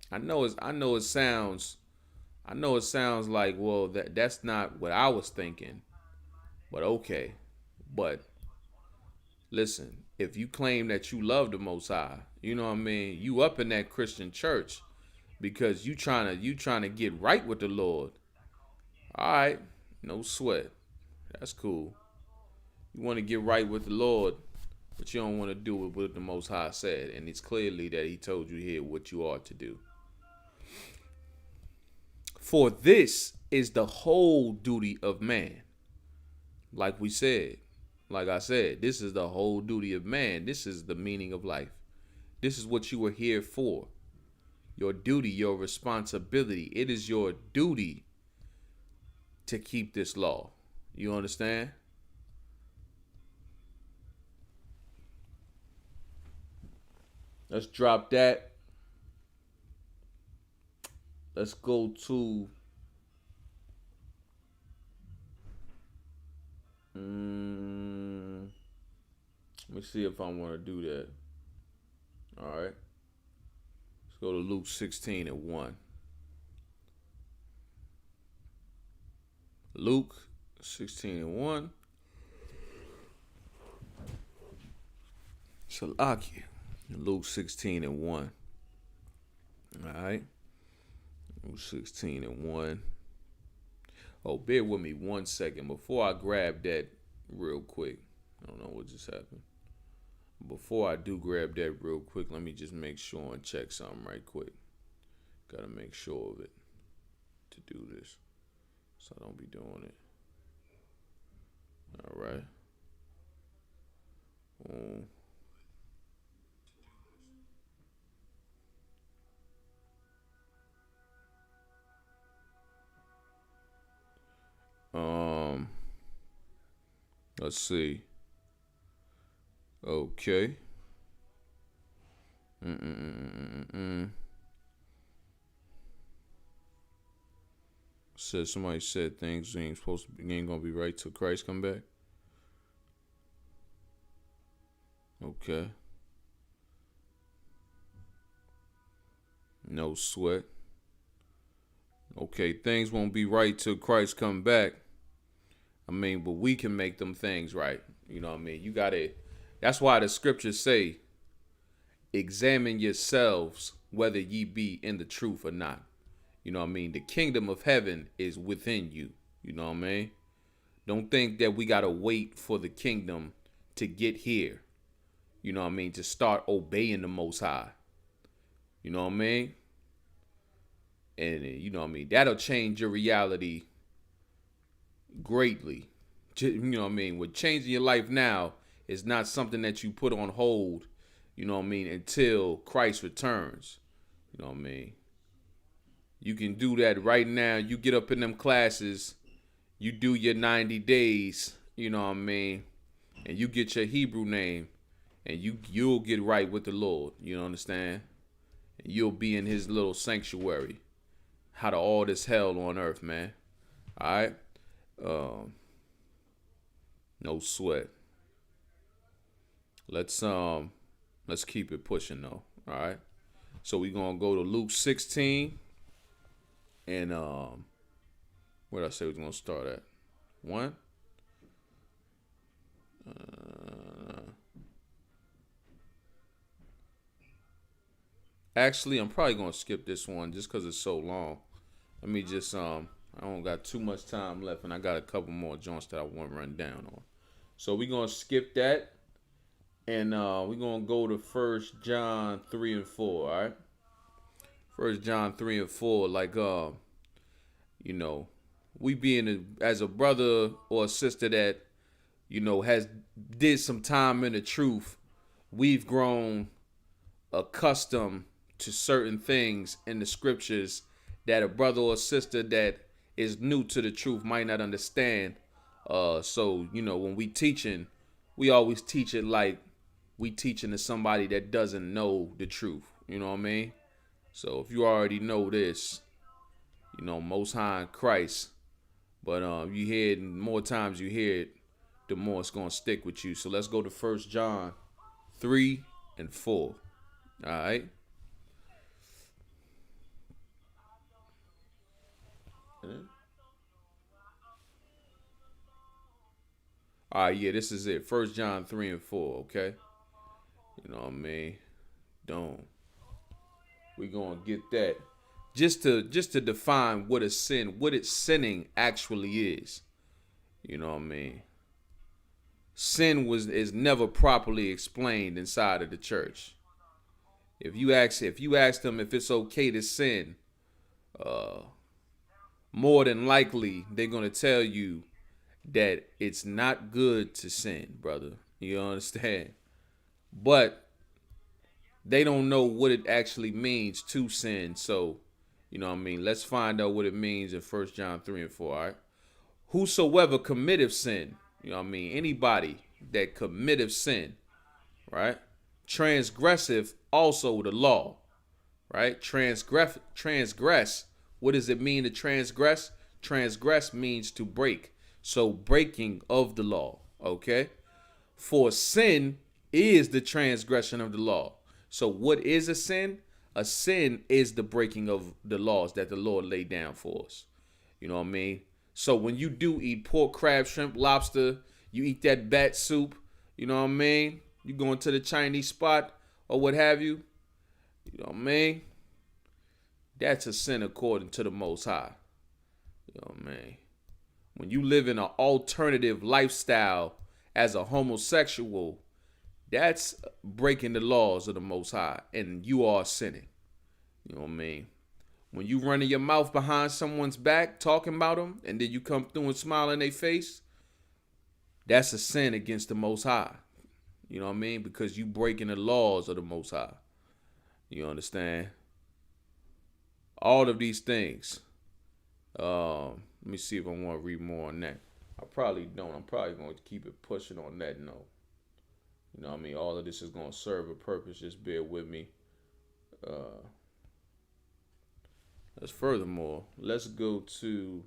I know it sounds like, well, that's not what I was thinking. But okay. But listen, if you claim that you love the Most High, you know what I mean? You up in that Christian church because you trying to get right with the Lord. All right, no sweat. That's cool. You want to get right with the Lord, but you don't want to do what the Most High said. And it's clearly that he told you here what you ought to do. For this is the whole duty of man. Like I said, this is the whole duty of man. This is the meaning of life. This is what you were here for. Your duty, your responsibility. It is your duty to keep this law. You understand? Let's drop that. Let's go to see if I want to do that. All right. Let's go to Luke 16 and 1. Luke 16 and 1. Salakia. Luke 16 and 1. All right. Luke 16 and 1. Oh, bear with me 1 second. Before I grab that real quick. I don't know what just happened. Before I do grab that real quick, let me just make sure and check something right quick. Gotta make sure of it to do this. So I don't be doing it. All right. Let's see. Okay. Said somebody said things ain't supposed to be, ain't gonna be right till Christ come back. Okay. No sweat. Okay, things won't be right till Christ come back. I mean, but we can make them things right. You know what I mean? You gotta. That's why the scriptures say, examine yourselves whether ye be in the truth or not. You know what I mean? The kingdom of heaven is within you. You know what I mean? Don't think that we got to wait for the kingdom to get here. You know what I mean? To start obeying the Most High. You know what I mean? And you know what I mean? That'll change your reality greatly. You know what I mean? With changing your life now is not something that you put on hold, you know what I mean, until Christ returns. You know what I mean? You can do that right now. You get up in them classes, you do your 90 days, you know what I mean, and you get your Hebrew name, and you'll get right with the Lord. You understand? And you'll be in his little sanctuary. Out of all this hell on earth, man. All right? No sweat. Let's keep it pushing though. All right. So we're gonna go to Luke 16. And where did I say we was gonna start at? 1. Actually, I'm probably gonna skip this one just because it's so long. Let me just I don't got too much time left, and I got a couple more joints that I want to run down on. So we're gonna skip that, and we're gonna go to 1 John 3 and 4. All right. 1 John 3 and 4, like you know, we being as a brother or a sister that, you know, has did some time in the truth, we've grown accustomed to certain things in the scriptures that a brother or sister that is new to the truth might not understand. So, you know, when we teaching, we always teach it like we teaching to somebody that doesn't know the truth. You know what I mean? So if you already know this, you know, Most High in Christ, but you hear it, and more times you hear it, the more it's going to stick with you. So let's go to 1 John 3 and 4. All right. All right, yeah, this is it. 1 John 3 and 4, okay? You know what I mean? We're going to get that. Just to define what a sin, what it's sinning actually is. You know what I mean? Sin is never properly explained inside of the church. If you ask them if it's okay to sin, more than likely they're gonna tell you that it's not good to sin, brother. You understand? But they don't know what it actually means to sin. So, you know what I mean? Let's find out what it means in 1 John 3 and 4, all right? Whosoever committeth sin, you know what I mean? Anybody that committeth sin, right? Transgressive also the law, right? Transgress. What does it mean to transgress? Transgress means to break. So breaking of the law, okay? For sin is the transgression of the law. So what is a sin? A sin is the breaking of the laws that the Lord laid down for us. You know what I mean? So when you do eat pork, crab, shrimp, lobster, you eat that bat soup, you know what I mean? You going to the Chinese spot or what have you, you know what I mean? That's a sin according to the Most High. You know what I mean? When you live in an alternative lifestyle as a homosexual, that's breaking the laws of the Most High, and you are sinning. You know what I mean? When you running your mouth behind someone's back, talking about them, and then you come through and smile in their face, that's a sin against the Most High. You know what I mean? Because you breaking the laws of the Most High. You understand? All of these things. Let me see if I want to read more on that. I probably don't. I'm probably going to keep it pushing on that note. You know what I mean? All of this is going to serve a purpose. Just bear with me. Furthermore, let's go to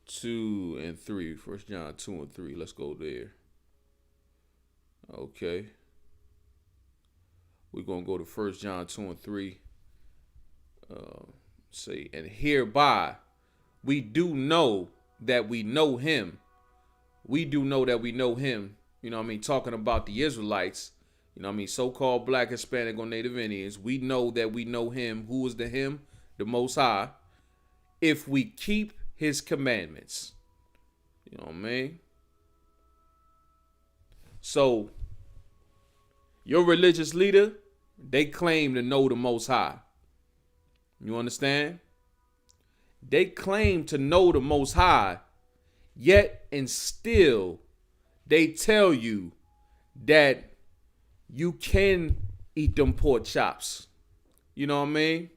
2 and 3. 1 John 2 and 3. Let's go there. Okay. We're going to go to 1 John 2 and 3. Say, and hereby we do know that we know him. We do know that we know him. You know what I mean? Talking about the Israelites. You know what I mean? So-called Black, Hispanic, or Native Indians. We know that we know him. Who is the him? The Most High. If we keep his commandments. You know what I mean? So, your religious leader, they claim to know the Most High. You understand? They claim to know the Most High, yet and still they tell you that you can eat them pork chops. You know what I mean?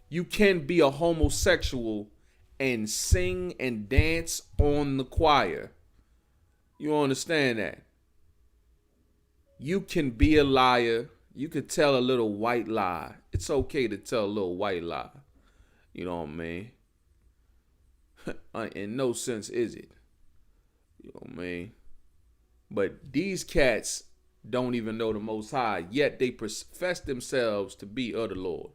You can be a homosexual and sing and dance on the choir. You understand that? You can be a liar. You could tell a little white lie. It's okay to tell a little white lie. You know what I mean? In no sense is it. You know what I mean? But these cats don't even know the Most High, yet they profess themselves to be of the Lord.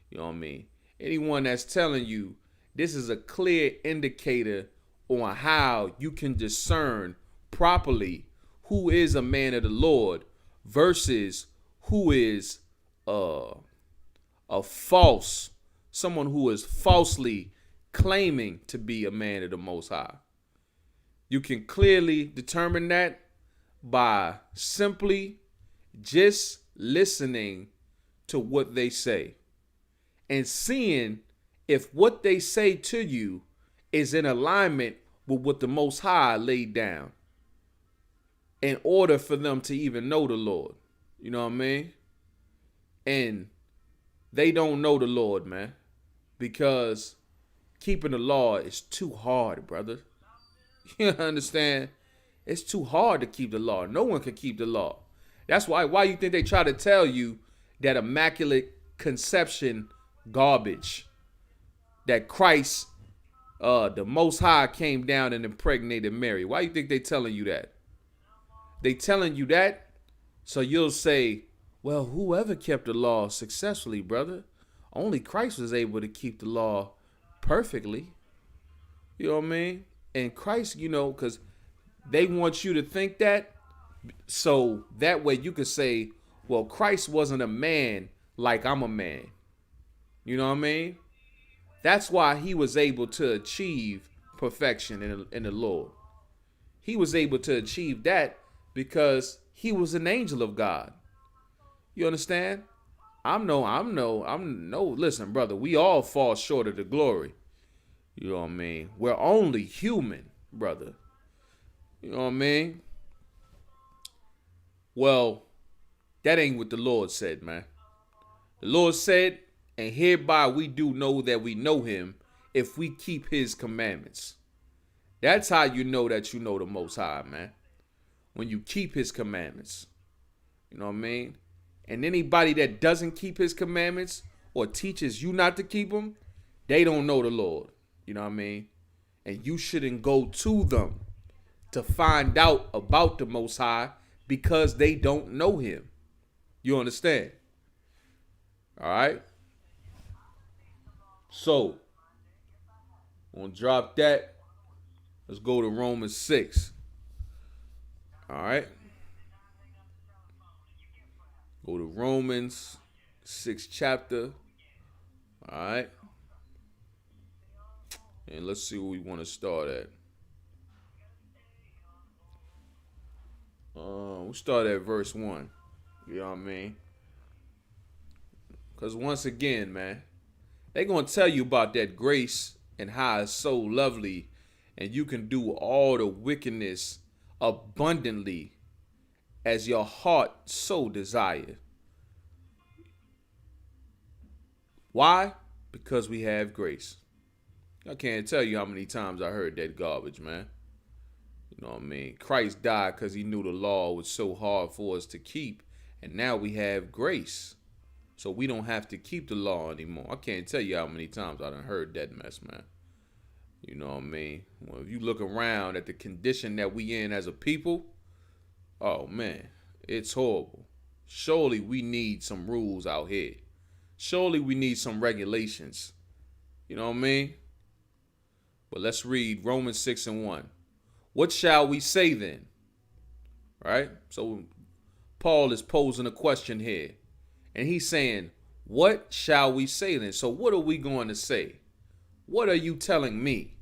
You know what I mean? Anyone that's telling you this is a clear indicator on how you can discern properly who is a man of the Lord versus who is a false, someone who is falsely claiming to be a man of the Most High. You can clearly determine that by simply just listening to what they say and seeing if what they say to you is in alignment with what the Most High laid down in order for them to even know the Lord. You know what I mean? And they don't know the Lord, man, because keeping the law is too hard, brother. You understand? It's too hard to keep the law. No one can keep the law. That's why you think they try to tell you that immaculate conception garbage, that Christ, the Most High, came down and impregnated Mary. Why you think they telling you that? They telling you that so you'll say, well, whoever kept the law successfully, brother, only Christ was able to keep the law perfectly. You know what I mean? And Christ, you know, because they want you to think that, so that way you could say, well, Christ wasn't a man like I'm a man. You know what I mean? That's why he was able to achieve perfection in the Lord. He was able to achieve that because he was an angel of God. You understand? Listen, brother, we all fall short of the glory. You know what I mean? We're only human, brother. You know what I mean? Well, that ain't what the Lord said, man. The Lord said, and hereby we do know that we know him if we keep his commandments. That's how you know that you know the Most High, man. When you keep his commandments. You know what I mean? And anybody that doesn't keep his commandments or teaches you not to keep them, they don't know the Lord. You know what I mean? And you shouldn't go to them to find out about the Most High because they don't know him. You understand? All right? So, I'm going to drop that. Let's go to Romans 6. All right? Go to Romans 6 chapter. All right? And let's see where we want to start at. We'll start at verse 1. You know what I mean? Because once again, man, they're going to tell you about that grace and how it's so lovely and you can do all the wickedness abundantly as your heart so desire. Why? Because we have grace. I can't tell you how many times I heard that garbage, man. You know what I mean? Christ died because he knew the law was so hard for us to keep. And now we have grace. So we don't have to keep the law anymore. I can't tell you how many times I done heard that mess, man. You know what I mean? Well, if you look around at the condition that we in as a people, oh, man, it's horrible. Surely we need some rules out here. Surely we need some regulations. You know what I mean? But let's read Romans 6 and 1. What shall we say then? Right? So Paul is posing a question here. And he's saying, what shall we say then? So what are we going to say? What are you telling me?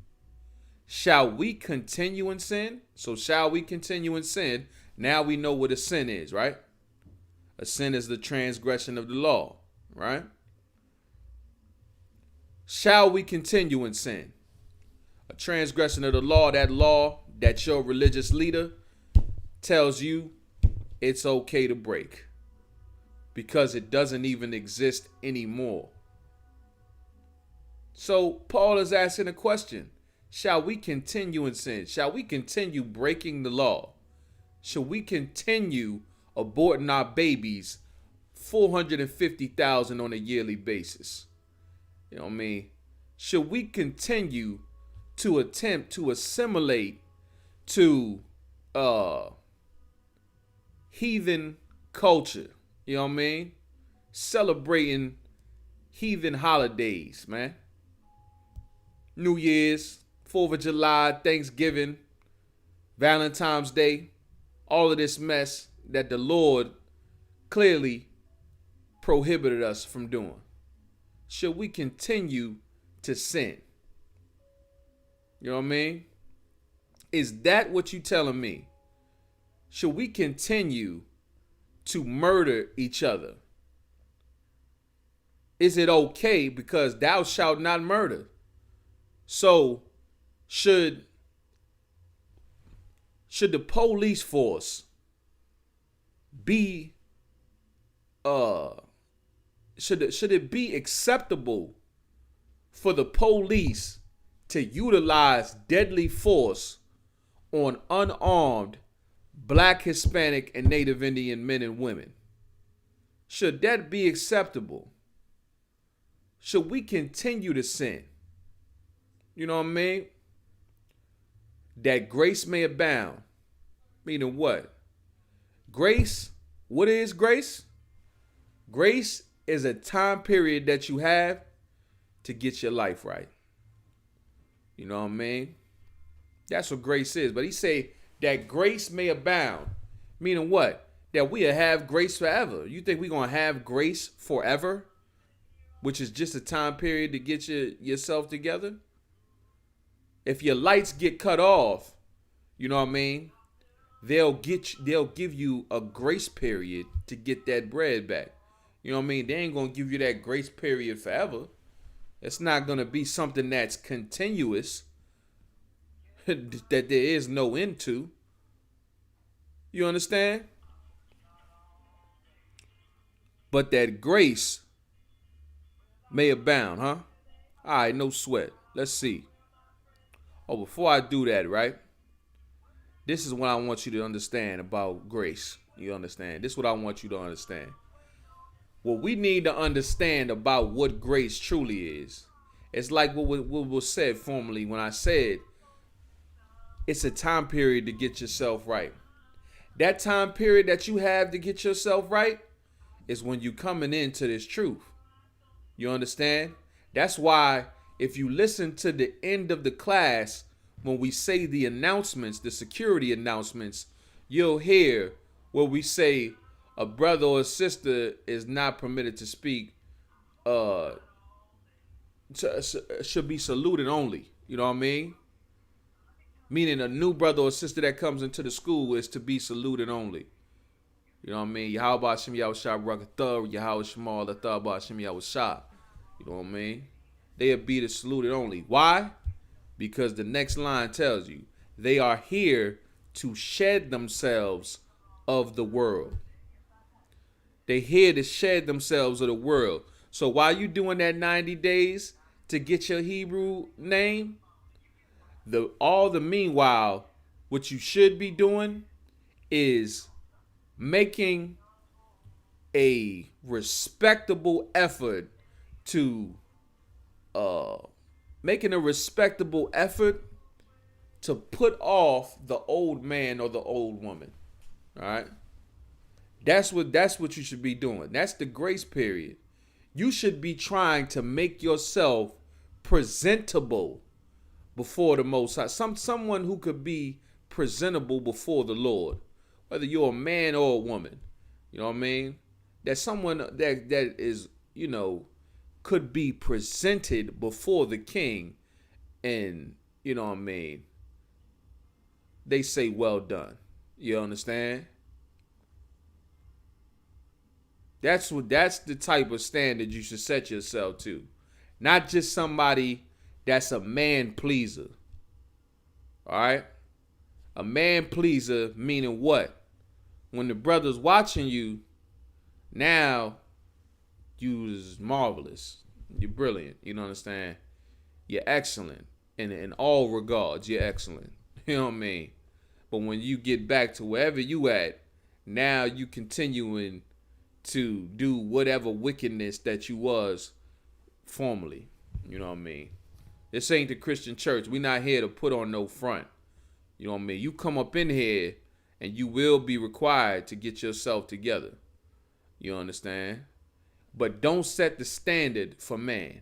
Shall we continue in sin? So shall we continue in sin? Now we know what a sin is, right? A sin is the transgression of the law, right? Shall we continue in sin? A transgression of the law that your religious leader tells you it's okay to break because it doesn't even exist anymore. So Paul is asking a question. Shall we continue in sin? Shall we continue breaking the law? Shall we continue aborting our babies 450,000 on a yearly basis? You know what I mean? Should we continue to attempt to assimilate to heathen culture? You know what I mean? Celebrating heathen holidays, man. New Year's, 4th of July, Thanksgiving, Valentine's Day, all of this mess that the Lord clearly prohibited us from doing. Should we continue to sin? You know what I mean? Is that what you telling me? Should we continue to murder each other? Is it okay because thou shalt not murder? So should the police force be should it be acceptable for the police to utilize deadly force on unarmed Black, Hispanic, and Native Indian men and women? Should that be acceptable? Should we continue to sin? You know what I mean? That grace may abound. Meaning what? Grace, what is grace? Grace is a time period that you have to get your life right. You know what I mean? That's what grace is. But he say that grace may abound. Meaning what? That we'll have grace forever. You think we're going to have grace forever? Which is just a time period to get yourself together? If your lights get cut off, you know what I mean? They'll give you a grace period to get that bread back. You know what I mean? They ain't going to give you that grace period forever. It's not going to be something that's continuous that there is no end to. You understand? But that grace may abound, huh? All right, no sweat. Let's see. Oh, before I do that, right? This is what I want you to understand about grace. You understand? This is what I want you to understand. What we need to understand about what grace truly is. It's like what was said formerly when I said It's a time period to get yourself right. That time period that you have to get yourself right is when you coming into this truth. You understand? That's why if you listen to the end of the class, when we say the announcements, the security announcements, you'll hear where we say a brother or a sister is not permitted to speak, uh, should be saluted only. You know what I mean? Meaning a new brother or sister that comes into the school is to be saluted only. You know what I mean? Yahweh Shem Yahushua Rakatha, Yahweh Shemal Lathabah Shem Yahushua. You know what I mean? They'll be the saluted only. Why? Because the next line tells you they are here to shed themselves of the world. They're here to shed themselves of the world. So while you doing that 90 days to get your Hebrew name, all the meanwhile, what you should be doing is making a respectable effort to put off the old man or the old woman. All right? That's what you should be doing. That's the grace period. You should be trying to make yourself presentable before the Most High. Someone who could be presentable before the Lord, whether you're a man or a woman. You know what I mean? That someone that is, could be presented before the king, and you know what I mean, they say well done. You understand? That's the type of standard you should set yourself to. Not just somebody that's a man pleaser. All right? A man pleaser meaning what? When the brother's watching you, now you is marvelous. You're brilliant. You know what I'm saying? You're excellent. In all regards, you're excellent. You know what I mean? But when you get back to wherever you at, now you continuing to do whatever wickedness that you was formerly. You know what I mean? This ain't the Christian church. We not here to put on no front. You know what I mean? You come up in here and you will be required to get yourself together. You understand? But don't set the standard for man.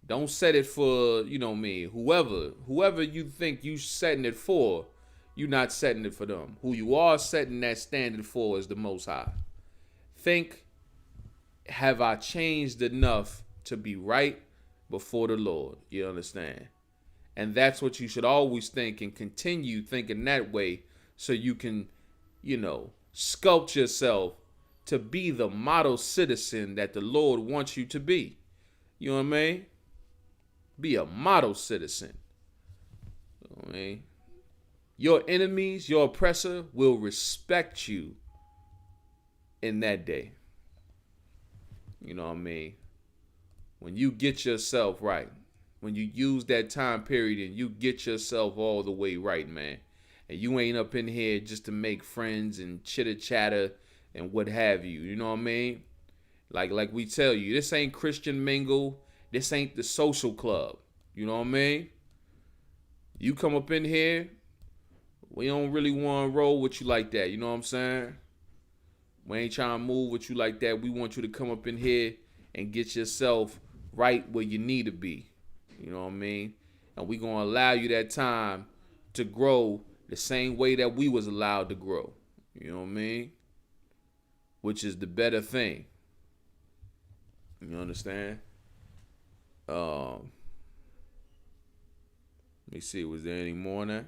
Don't set it for, whoever you think you setting it for, you're not setting it for them. Who you are setting that standard for is the Most High. Think, have I changed enough to be right before the Lord? You understand? And that's what you should always think, and continue thinking that way, so you can, sculpt yourself to be the model citizen that the Lord wants you to be. You know what I mean? Be a model citizen. You know what I mean? Your enemies, your oppressor will respect you in that day. You know what I mean? When you get yourself right, when you use that time period and you get yourself all the way right, man, and you ain't up in here just to make friends and chitter chatter and what have you. You know what I mean? Like we tell you, this ain't Christian mingle. This ain't the social club. You know what I mean? You come up in here, we don't really want to roll with you like that. You know what I'm saying? We ain't trying to move with you like that. We want you to come up in here and get yourself right where you need to be. You know what I mean? And we going to allow you that time to grow the same way that we was allowed to grow. You know what I mean? Which is the better thing. You understand? Let me see. Was there any more on that?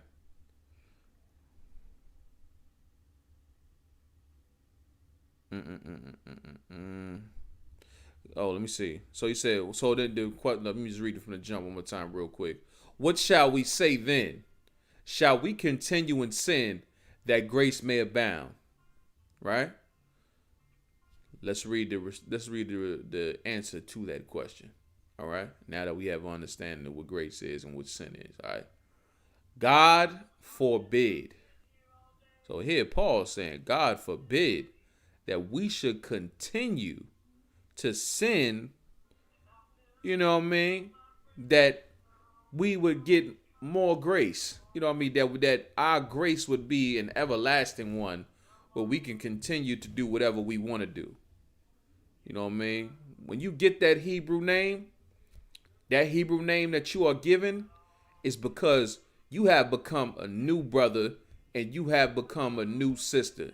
Oh, let me see. So he said, let me just read it from the jump one more time real quick. What shall we say then? Shall we continue in sin that grace may abound? Right? Let's read the answer to that question. All right? Now that we have an understanding of what grace is and what sin is. All right? God forbid. So here Paul's saying, God forbid that we should continue to sin, you know what I mean, that we would get more grace. You know what I mean? That our grace would be an everlasting one where we can continue to do whatever we want to do. You know what I mean? When you get that Hebrew name that you are given is because you have become a new brother and you have become a new sister.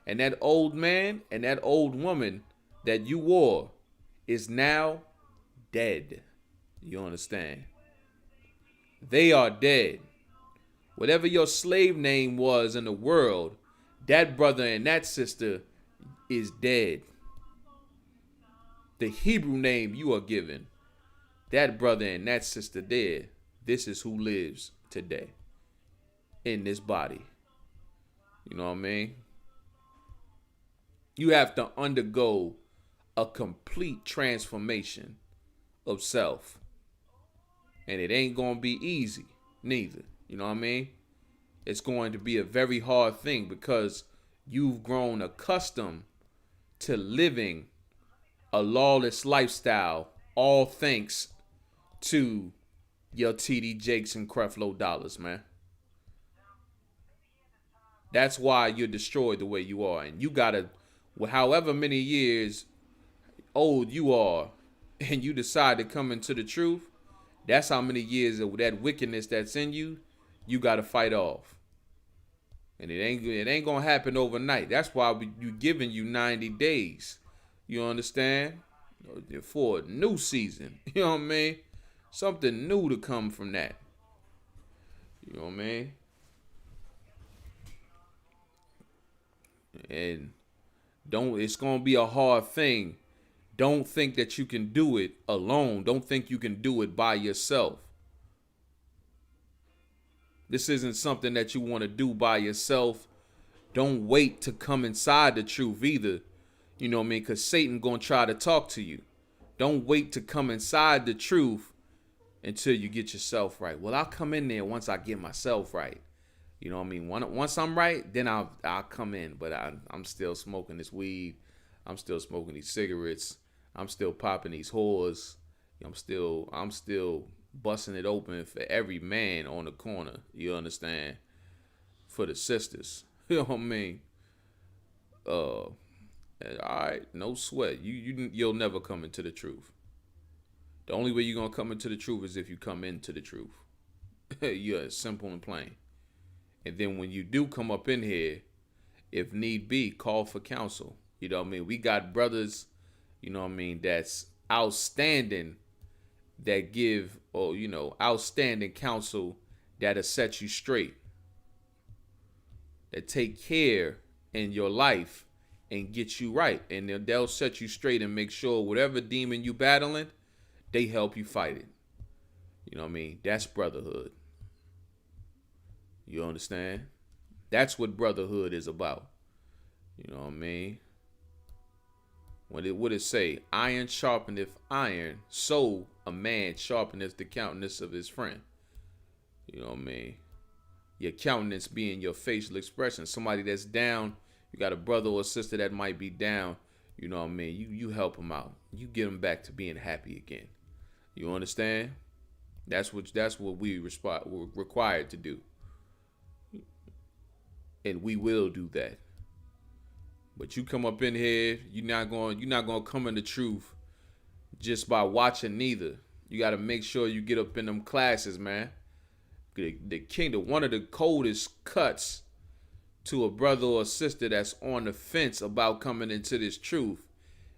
And that old man and that old woman that you wore is now dead. You understand? They are dead. Whatever your slave name was in the world, that brother and that sister is dead. The Hebrew name you are given, that brother and that sister dead. This is who lives today in this body. You know what I mean? You have to undergo a complete transformation of self. And it ain't going to be easy, neither. You know what I mean? It's going to be a very hard thing because you've grown accustomed to living a lawless lifestyle, all thanks to your TD Jakes and Creflo dollars, man. That's why you're destroyed the way you are. And you gotta, however many years old you are, and you decide to come into the truth, that's how many years of that wickedness that's in you, you gotta fight off. And it ain't gonna happen overnight. That's why you giving you 90 days. You understand? For a new season. You know what I mean? Something new to come from that. You know what I mean? And it's gonna be a hard thing. Don't think that you can do it alone. Don't think you can do it by yourself. This isn't something that you want to do by yourself. Don't wait to come inside the truth either. You know what I mean? Because Satan going to try to talk to you. Don't wait to come inside the truth until you get yourself right. Well, I'll come in there once I get myself right. You know what I mean? Once I'm right, then I'll come in. But I'm still smoking this weed. I'm still smoking these cigarettes. I'm still popping these whores. I'm still busting it open for every man on the corner. You understand? For the sisters. You know what I mean? All right, no sweat. You'll never come into the truth. The only way you're gonna come into the truth is if you come into the truth. Yeah, simple and plain. And then when you do come up in here, if need be, call for counsel. You know what I mean? We got brothers, you know what I mean, that's outstanding, that give, outstanding counsel that'll set you straight. That take care in your life and get you right. And they'll set you straight and make sure whatever demon you battling, they help you fight it. You know what I mean? That's brotherhood. You understand? That's what brotherhood is about. You know what I mean? What it say? Iron sharpeneth iron, so a man sharpeneth the countenance of his friend. You know what I mean? Your countenance being your facial expression. Somebody that's down, you got a brother or a sister that might be down. You know what I mean? You help them out. You get them back to being happy again. You understand? That's what we're required to do. And we will do that. But you come up in here, you're not gonna come in the truth just by watching neither. You gotta make sure you get up in them classes, man. The kingdom, one of the coldest cuts to a brother or a sister that's on the fence about coming into this truth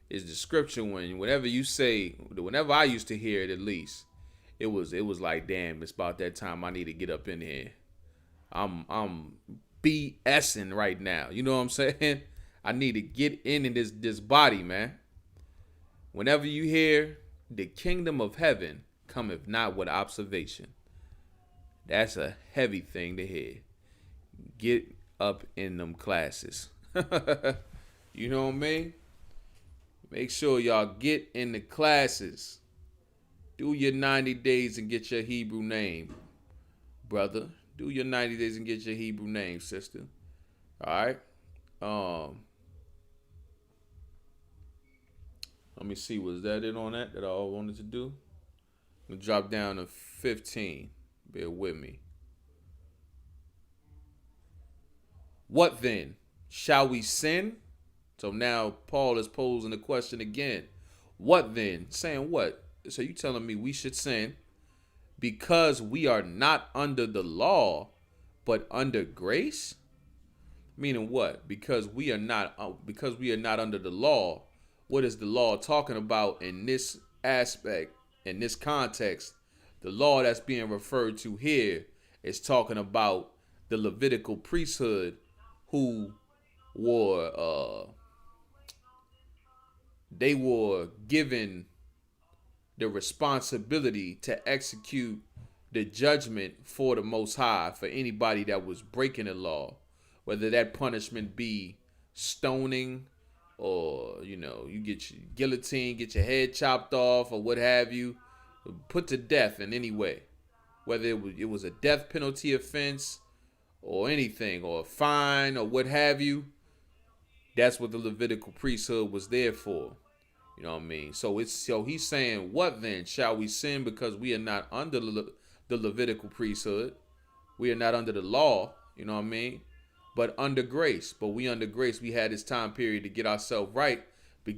is the scripture. Whenever you say, whenever I used to hear it, at least, it was like, damn, it's about that time I need to get up in here. I'm BSing right now. You know what I'm saying? I need to get in this body, man. Whenever you hear the kingdom of heaven cometh not with observation, that's a heavy thing to hear. Get up in them classes. You know what I mean? Make sure y'all get in the classes. Do your 90 days and get your Hebrew name, brother. Do your 90 days and get your Hebrew name, sister. All right. Let me see. Was that it on that I all wanted to do? I'm gonna drop down to 15. Bear with me. What then? Shall we sin? So now Paul is posing the question again. What then? Saying what? So you telling me we should sin because we are not under the law, but under grace? Meaning what? Because we are not under the law. What is the law talking about in this aspect, in this context? The law that's being referred to here is talking about the Levitical priesthood, who were they were given the responsibility to execute the judgment for the Most High for anybody that was breaking the law, whether that punishment be stoning, or you get your guillotine, get your head chopped off, or what have you, put to death in any way, whether it was a death penalty offense or anything, or a fine, or what have you. That's what the Levitical priesthood was there for. You know what I mean? So he's saying, what then? Shall we sin because we are not under the Levitical priesthood? We are not under the law, you know what I mean? But under grace. But we under grace, we had this time period to get ourselves right.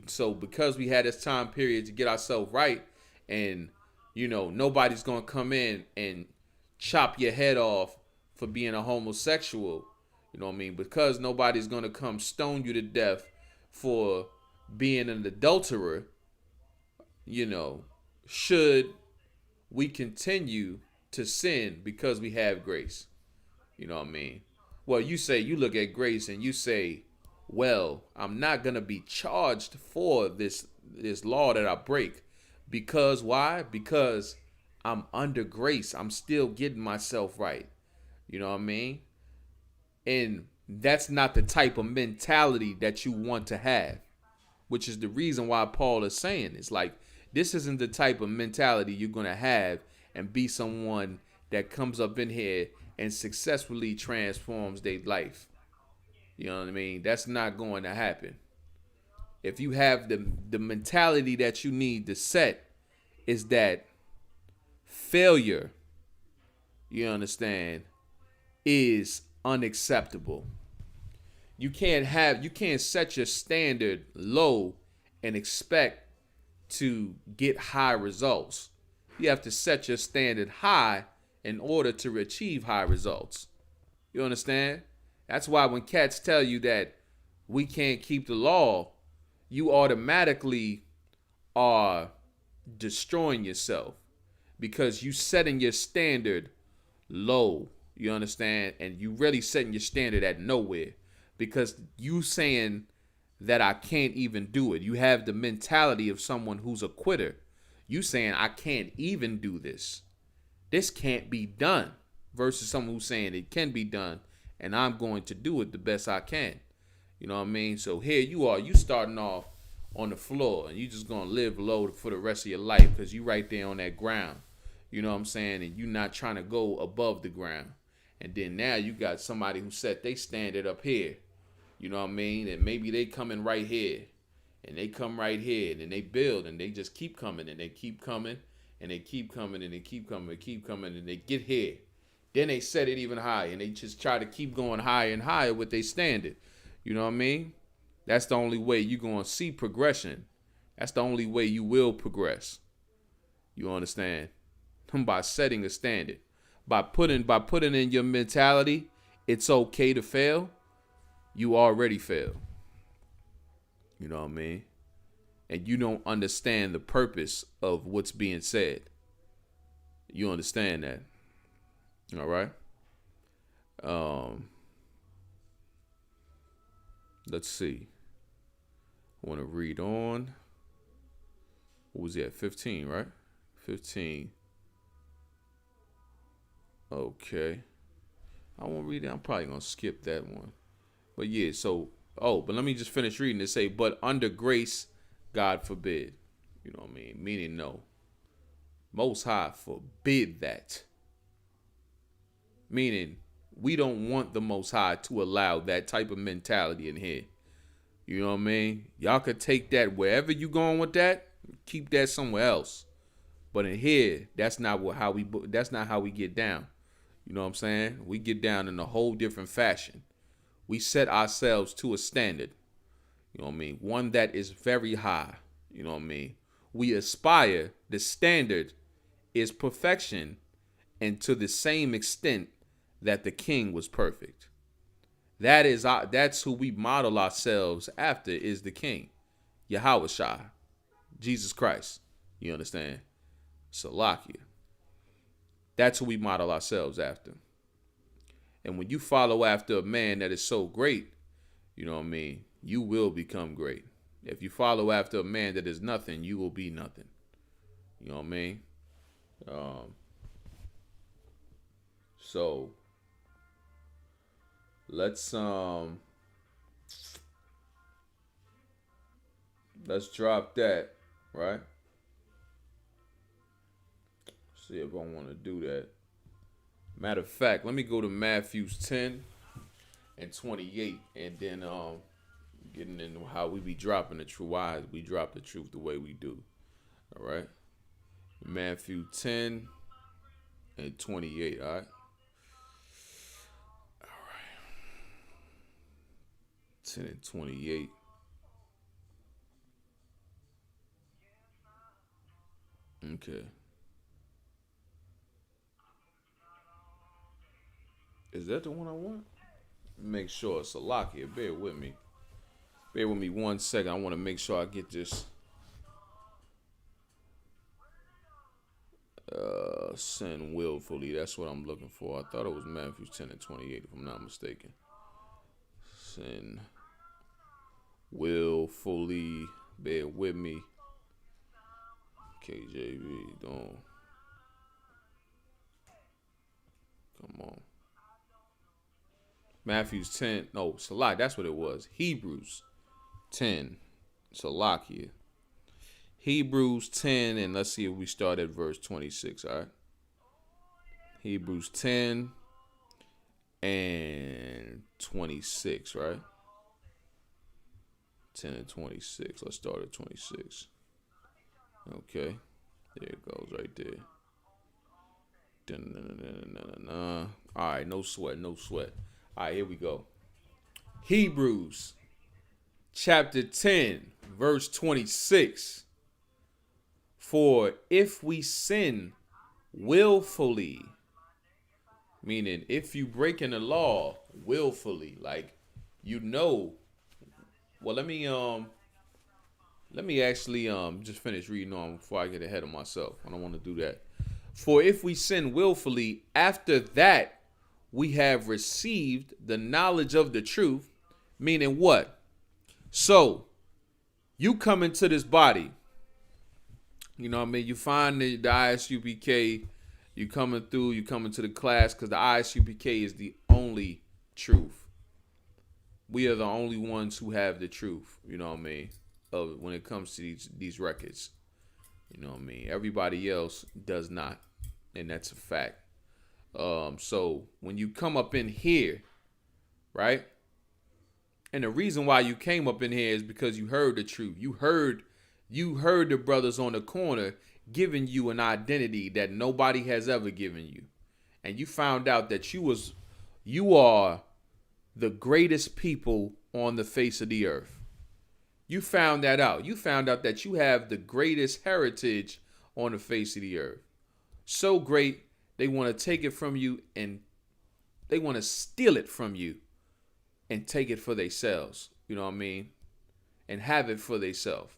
So because we had this time period to get ourselves right, and nobody's gonna come in and chop your head off for being a homosexual, you know what I mean? Because nobody's gonna come stone you to death for being an adulterer, should we continue to sin because we have grace? You know what I mean? Well, you look at grace and you say, well, I'm not going to be charged for this law that I break. Because why? Because I'm under grace. I'm still getting myself right. You know what I mean? And that's not the type of mentality that you want to have, which is the reason why Paul is saying it's like, this isn't the type of mentality you're going to have and be someone that comes up in here and successfully transforms their life. You know what I mean? That's not going to happen. If you have the mentality that you need to set is that failure, you understand, is unacceptable. You can't set your standard low and expect to get high results. You have to set your standard high in order to achieve high results. You understand? That's why when cats tell you that we can't keep the law, you automatically are destroying yourself, because you setting your standard low. You understand? And you really setting your standard at nowhere, because you saying that I can't even do it. You have the mentality of someone who's a quitter. You saying I can't even do this. This can't be done, versus someone who's saying it can be done and I'm going to do it the best I can. You know what I mean? So here you starting off on the floor and you just going to live low for the rest of your life because you right there on that ground. You know what I'm saying? And you're not trying to go above the ground. And then now you got somebody who set they standard up here. You know what I mean? And maybe they coming right here. And they come right here. And then they build and they just keep coming. And they keep coming. And they keep coming. And they keep coming. And keep coming. And they get here. Then they set it even higher. And they just try to keep going higher and higher with their standard. You know what I mean? That's the only way you're going to see progression. That's the only way you will progress. You understand? By setting a standard. By putting in your mentality, it's okay to fail. You already failed. You know what I mean? And you don't understand the purpose of what's being said. You understand that? All right? Let's see. I want to read on. What was he at? 15, right? 15. Okay. I won't read it. I'm probably going to skip that one. But yeah, but let me just finish reading it. Say, but under grace, God forbid. You know what I mean? Meaning no. Most High forbid that. Meaning we don't want the Most High to allow that type of mentality in here. You know what I mean? Y'all could take that wherever you going with that. Keep that somewhere else. But in here, that's not how we get down. You know what I'm saying? We get down in a whole different fashion. We set ourselves to a standard. You know what I mean? One that is very high. You know what I mean? We aspire, the standard is perfection, and to the same extent that the king was perfect. That's who we model ourselves after, is the king. Yahweh Shai, Jesus Christ. You understand? Salakia. That's who we model ourselves after. And when you follow after a man that is so great, you know what I mean, you will become great. If you follow after a man that is nothing, you will be nothing. You know what I mean? So let's drop that, right? See if I want to do that. Matter of fact, let me go to Matthew 10 and 28, and then getting into how we be dropping the truth. Why we drop the truth the way we do. All right. Matthew 10 and 28. All right. All right. 10 and 28. Okay. Is that the one I want? Make sure it's Salakia. Bear with me. Bear with me 1 second. I want to make sure I get this. Sin willfully. That's what I'm looking for. I thought it was Matthew 10 and 28, if I'm not mistaken. Sin willfully. Bear with me. KJV, don't. Come on. Matthew's 10. No, Salak. That's what it was. Hebrews 10. Salakia. Hebrews 10, and let's see if we start at verse 26, all right? Hebrews 10 and 26, right? 10 and 26. Let's start at 26. Okay. There it goes right there. All right, no sweat, no sweat. All right, here we go. Hebrews chapter 10, verse 26. For if we sin willfully, meaning if you breaking the law willfully, like you know, well, let me actually just finish reading on before I get ahead of myself. I don't want to do that. For if we sin willfully, after that we have received the knowledge of the truth, meaning what? So you come into this body, you know what I mean? You find the ISUPK, you coming to the class because the ISUPK is the only truth. We are the only ones who have the truth, you know what I mean, of when it comes to these records. You know what I mean? Everybody else does not, and that's a fact. So when you come up in here, right? And the reason why you came up in here is because you heard the truth. You heard the brothers on the corner giving you an identity that nobody has ever given you. And you found out that you are the greatest people on the face of the earth. You found that out. You found out that you have the greatest heritage on the face of the earth. So great, they want to take it from you and they want to steal it from you and take it for themselves. You know what I mean? And have it for themselves.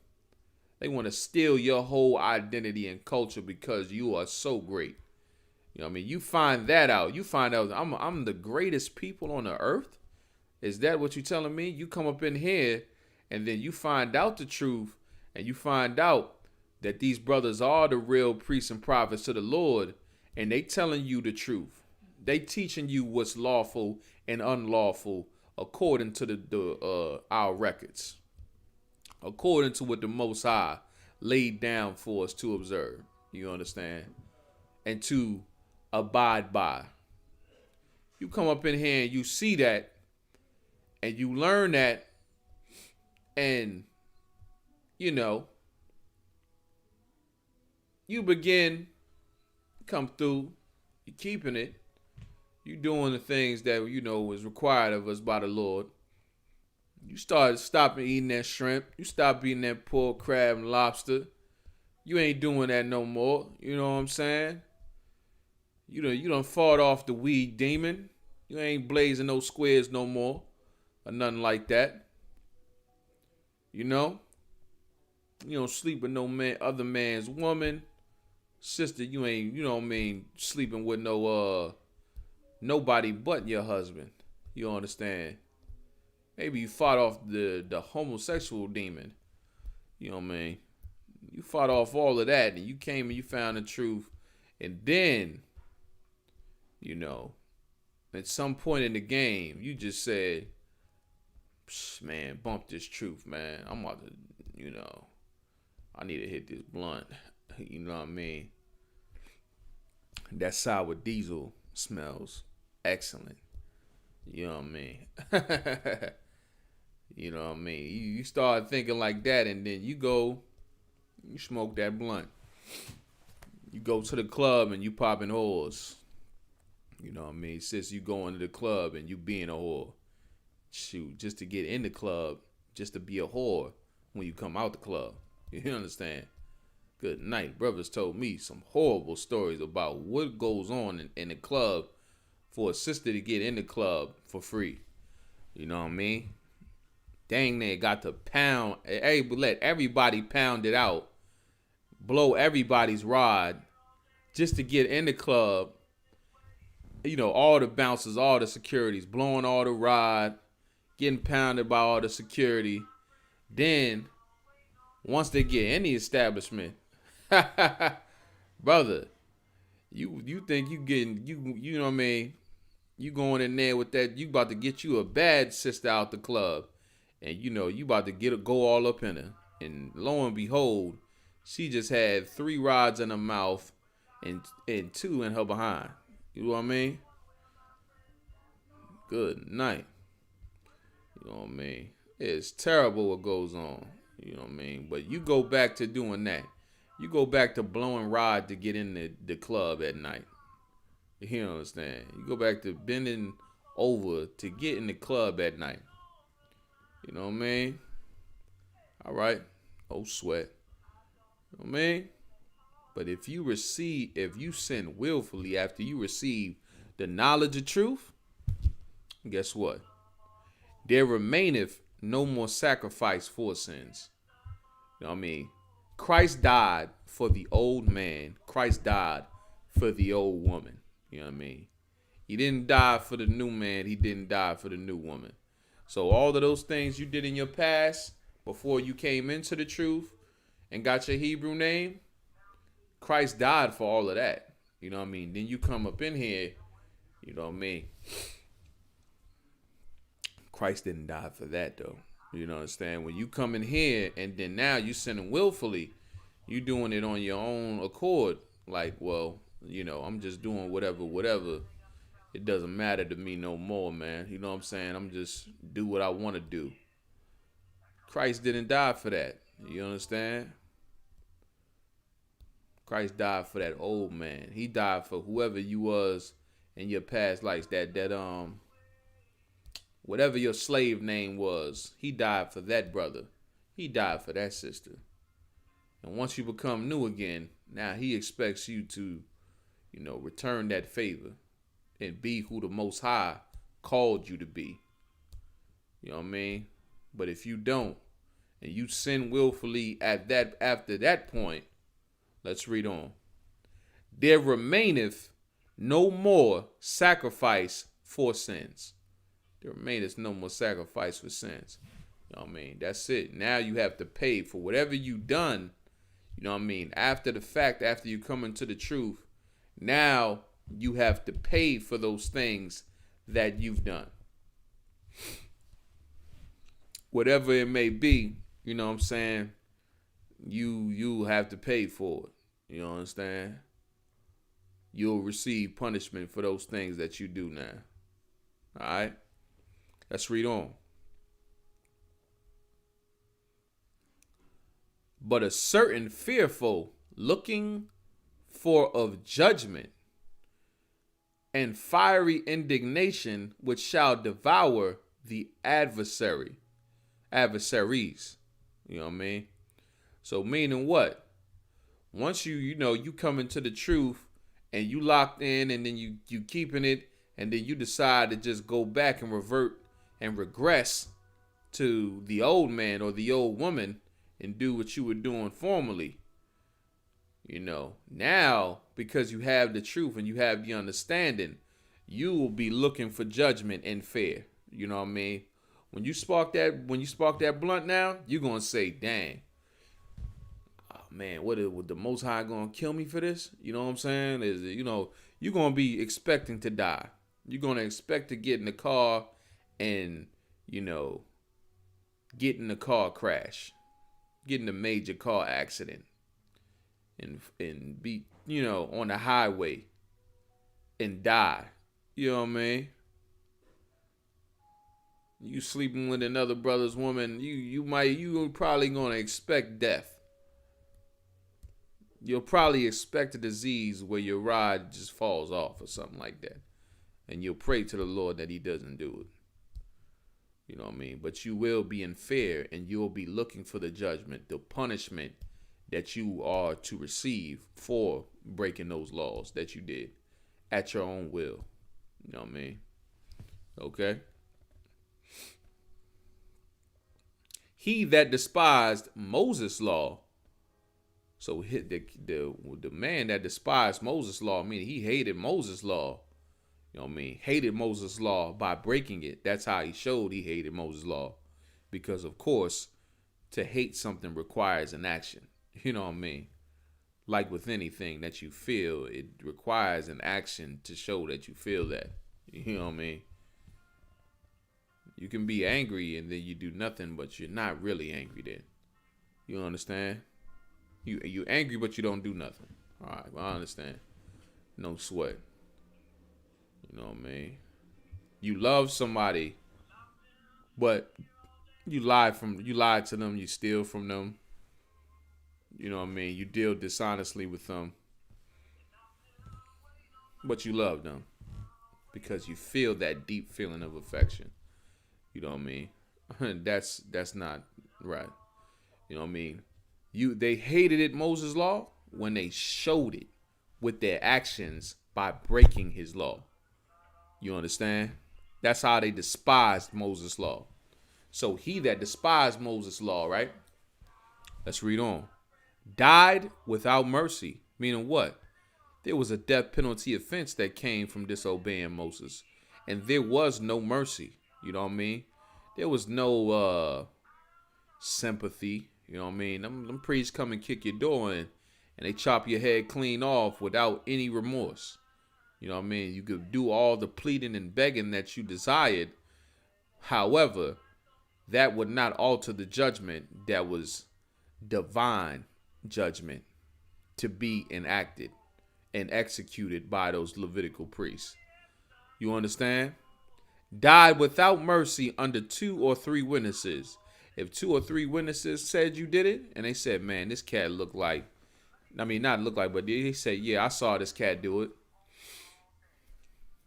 They want to steal your whole identity and culture because you are so great. You know what I mean? You find that out. You find out I'm the greatest people on the earth. Is that what you're telling me? You come up in here and then you find out the truth and you find out that these brothers are the real priests and prophets of the Lord, and they telling you the truth. They teaching you what's lawful and unlawful according to our records, according to what the Most High laid down for us to observe. You understand? And to abide by. You come up in here and you see that and you learn that, and you know, you begin come through, you're keeping it, You doing the things that is required of us by the Lord. You started stopping eating that shrimp. You stopped eating that pork, crab, and lobster. You ain't doing that no more. You know what I'm saying? You done fought off the weed demon. You ain't blazing no squares no more. Or nothing like that. You know? You don't sleep with no other man's woman. Sister, you ain't, sleeping with nobody but your husband. You understand? Maybe you fought off the homosexual demon. You know what I mean? You fought off all of that and you came and you found the truth. And then, at some point in the game, you just said, man, bump this truth, man. I'm about to, I need to hit this blunt. You know what I mean? That sour diesel smells excellent. You know what I mean? You know what I mean? You start thinking like that, and then you smoke that blunt. You go to the club and you popping whores. You know what I mean? Since you going to the club and you being a whore. Shoot, just to get in the club, just to be a whore when you come out the club. You understand? Good night. Brothers told me some horrible stories about what goes on in the club for a sister to get in the club for free. You know what I mean? Dang, they got to pound. Let everybody pound it out. Blow everybody's rod just to get in the club. All the bouncers, all the securities, blowing all the rod, getting pounded by all the security. Then, once they get in the establishment, brother, you think you getting, you know what I mean? You going in there with that, you about to get you a bad sister out the club. And you about to go all up in her. And lo and behold, she just had 3 rods in her mouth and 2 in her behind. You know what I mean? Good night. You know what I mean? It's terrible what goes on. You know what I mean? But you go back to doing that. You go back to blowing rod to get in the club at night. You understand? You go back to bending over to get in the club at night. You know what I mean? All right. Oh, sweat. You know what I mean? But if you sin willfully after you receive the knowledge of truth, guess what? There remaineth no more sacrifice for sins. You know what I mean? Christ died for the old man. Christ died for the old woman. You know what I mean? He didn't die for the new man. He didn't die for the new woman. So all of those things you did in your past before you came into the truth and got your Hebrew name, Christ died for all of that. You know what I mean? Then you come up in here, you know what I mean? Christ didn't die for that though. You know what I'm saying? When you come in here and then now you sinning willfully, you doing it on your own accord. Like, well, I'm just doing whatever. It doesn't matter to me no more, man. You know what I'm saying? I'm just do what I want to do. Christ didn't die for that. You understand? Christ died for that old man. He died for whoever you was in your past lives. Whatever your slave name was, he died for that brother. He died for that sister. And once you become new again, now he expects you to, return that favor and be who the Most High called you to be. You know what I mean? But if you don't, and you sin willfully after that point, let's read on. There remaineth no more sacrifice for sins. There remaineth no more sacrifice for sins. You know what I mean? That's it. Now you have to pay for whatever you done. You know what I mean? After the fact, after you come into the truth, now you have to pay for those things that you've done. Whatever it may be, you know what I'm saying? You have to pay for it. You understand? You'll receive punishment for those things that you do now. All right? Let's read on. But a certain fearful looking for of judgment and fiery indignation which shall devour the adversaries. You know what I mean? So meaning what? Once you come into the truth and you locked in, and then you keeping it, and then you decide to just go back and revert and regress to the old man or the old woman and do what you were doing formerly. Now, because you have the truth and you have the understanding, you will be looking for judgment and fear. You know what I mean? When you spark that blunt now, you're going to say, dang, oh man, what the Most High going to kill me for this? You know what I'm saying? You're going to be expecting to die. You're going to expect to get in the car and, get in a car crash, get in a major car accident, and be, on the highway and die. You know what I mean? You sleeping with another brother's woman, you probably gonna expect death. You'll probably expect a disease where your rod just falls off or something like that. And you'll pray to the Lord that he doesn't do it. You know what I mean? But you will be in fear, and you'll be looking for the judgment, the punishment that you are to receive for breaking those laws that you did at your own will. You know what I mean? Okay. He that despised Moses' law. So the man that despised Moses' law, meaning he hated Moses' law. You know what I mean? Hated Moses' law by breaking it. That's how he showed he hated Moses' law. Because, of course, to hate something requires an action. You know what I mean? Like with anything that you feel, it requires an action to show that you feel that. You know what I mean? You can be angry and then you do nothing, but you're not really angry then. You understand? You angry, but you don't do nothing. All right, well, I understand. No sweat. You know what I mean? You love somebody, but you lie to them, you steal from them. You know what I mean? You deal dishonestly with them, but you love them because you feel that deep feeling of affection. You know what I mean? That's not right. You know what I mean? They hated it, Moses' law, when they showed it with their actions by breaking his law. You understand? That's how they despised Moses' law. So he that despised Moses' law, right? Let's read on. Died without mercy. Meaning what? There was a death penalty offense that came from disobeying Moses. And there was no mercy. You know what I mean? There was no sympathy. You know what I mean? Them priests come and kick your door in, and they chop your head clean off without any remorse. You know what I mean? You could do all the pleading and begging that you desired. However, that would not alter the judgment that was divine judgment to be enacted and executed by those Levitical priests. You understand? Died without mercy under 2 or 3 witnesses. If 2 or 3 witnesses said you did it, and they said, man, this cat looked like, not look like, but they said, yeah, I saw this cat do it.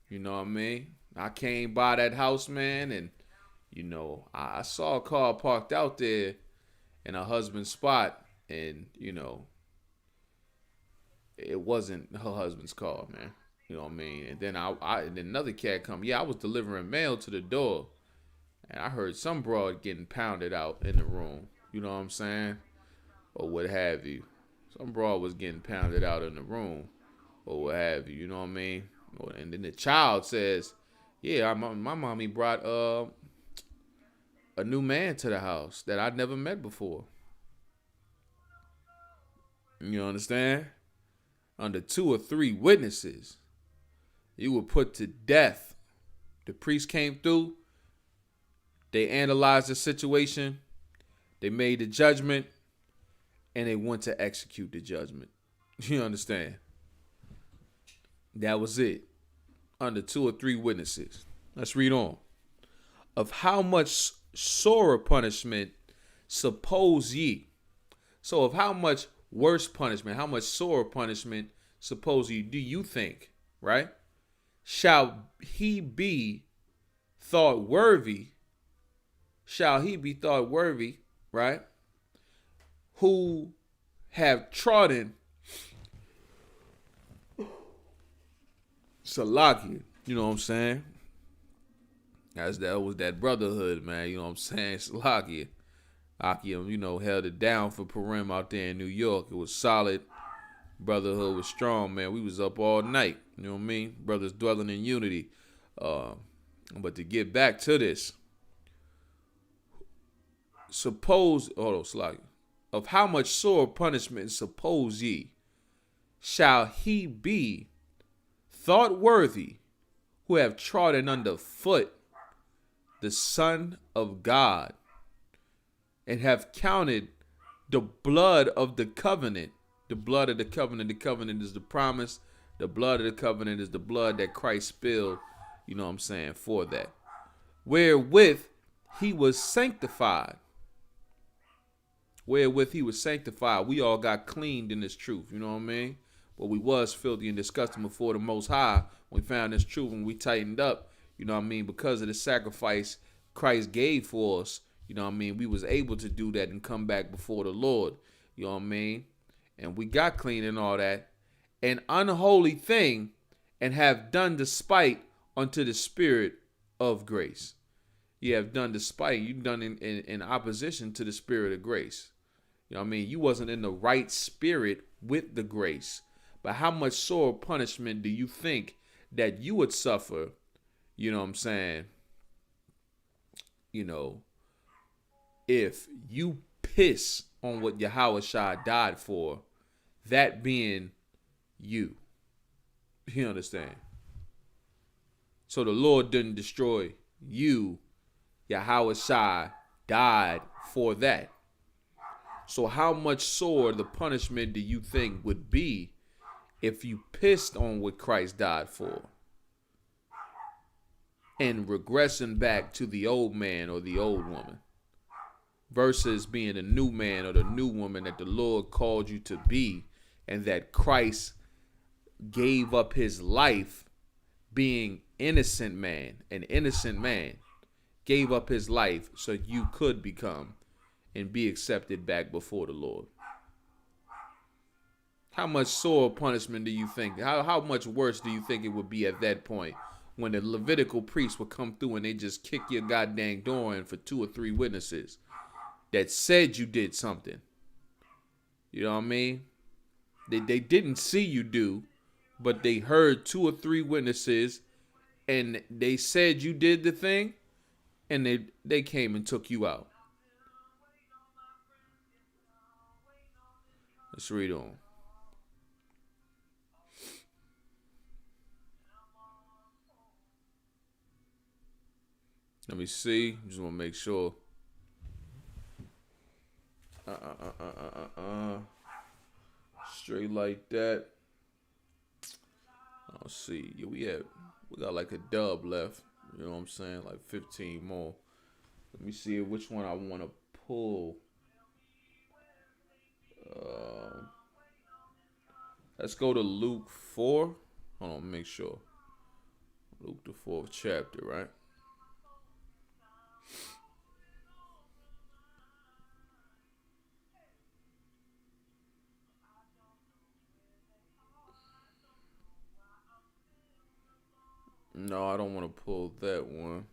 You know what I mean? I came by that house, man, and, I saw a car parked out there in her husband's spot, and, it wasn't her husband's car, man. You know what I mean? And then and then another cat come. Yeah, I was delivering mail to the door, and I heard some broad getting pounded out in the room. You know what I'm saying? Or what have you. Some broad was getting pounded out in the room, or what have you. You know what I mean? And then the child says, yeah, my mommy brought a new man to the house that I'd never met before. You understand? Under 2 or 3 witnesses, you were put to death. The priest came through. They analyzed the situation. They made the judgment. And they went to execute the judgment. You understand? That was it. Under 2 or 3 witnesses. Let's read on. Of how much sorer punishment suppose ye? So of how much worse punishment, how much sorer punishment suppose ye do you think, right? shall he be thought worthy, right? Who have trodden Salakia. You know what I'm saying? That was that brotherhood, man. You know what I'm saying? Salakia. Akim, held it down for Purim out there in New York. It was solid. Brotherhood was strong, man. We was up all night. You know what I mean? Brothers dwelling in unity. But to get back to this, of how much sore punishment suppose ye shall he be thought worthy who have trodden under foot the Son of God, and have counted the blood of the covenant. The blood of the covenant is the promise. The blood of the covenant is the blood that Christ spilled, for that. Wherewith he was sanctified. We all got cleaned in this truth, you know what I mean? But we was filthy and disgusting before the Most High. We found this truth and we tightened up, you know what I mean? Because of the sacrifice Christ gave for us, you know what I mean? We was able to do that and come back before the Lord, you know what I mean? And we got clean and all that. An unholy thing, and have done despite unto the Spirit of grace. You have done despite, you've done in opposition to the Spirit of grace. You know what I mean? You wasn't in the right spirit with the grace. But how much sore punishment do you think that you would suffer, you know what I'm saying, if you piss on what Yahushua died for, that being you. You understand? So the Lord didn't destroy you. Yahushua died for that. So how much sore the punishment do you think would be if you pissed on what Christ died for and regressing back to the old man or the old woman versus being the new man or the new woman that the Lord called you to be, and that Christ gave up his life being an innocent man gave up his life so you could become and be accepted back before the Lord. How much sore punishment do you think? How much worse do you think it would be at that point when the Levitical priests would come through and they just kick your goddamn door in for 2 or 3 witnesses that said you did something? You know what I mean? They didn't see you do, but they heard 2 or 3 witnesses and they said you did the thing, and they came and took you out. Let's read on. Let me see. Just want to make sure. Straight like that. Let's see. Yeah, we got like a dub left. You know what I'm saying? Like 15 more. Let me see which one I want to pull. Let's go to Luke 4. Hold on, make sure. Luke the 4th chapter, right? No, I don't want to pull that one.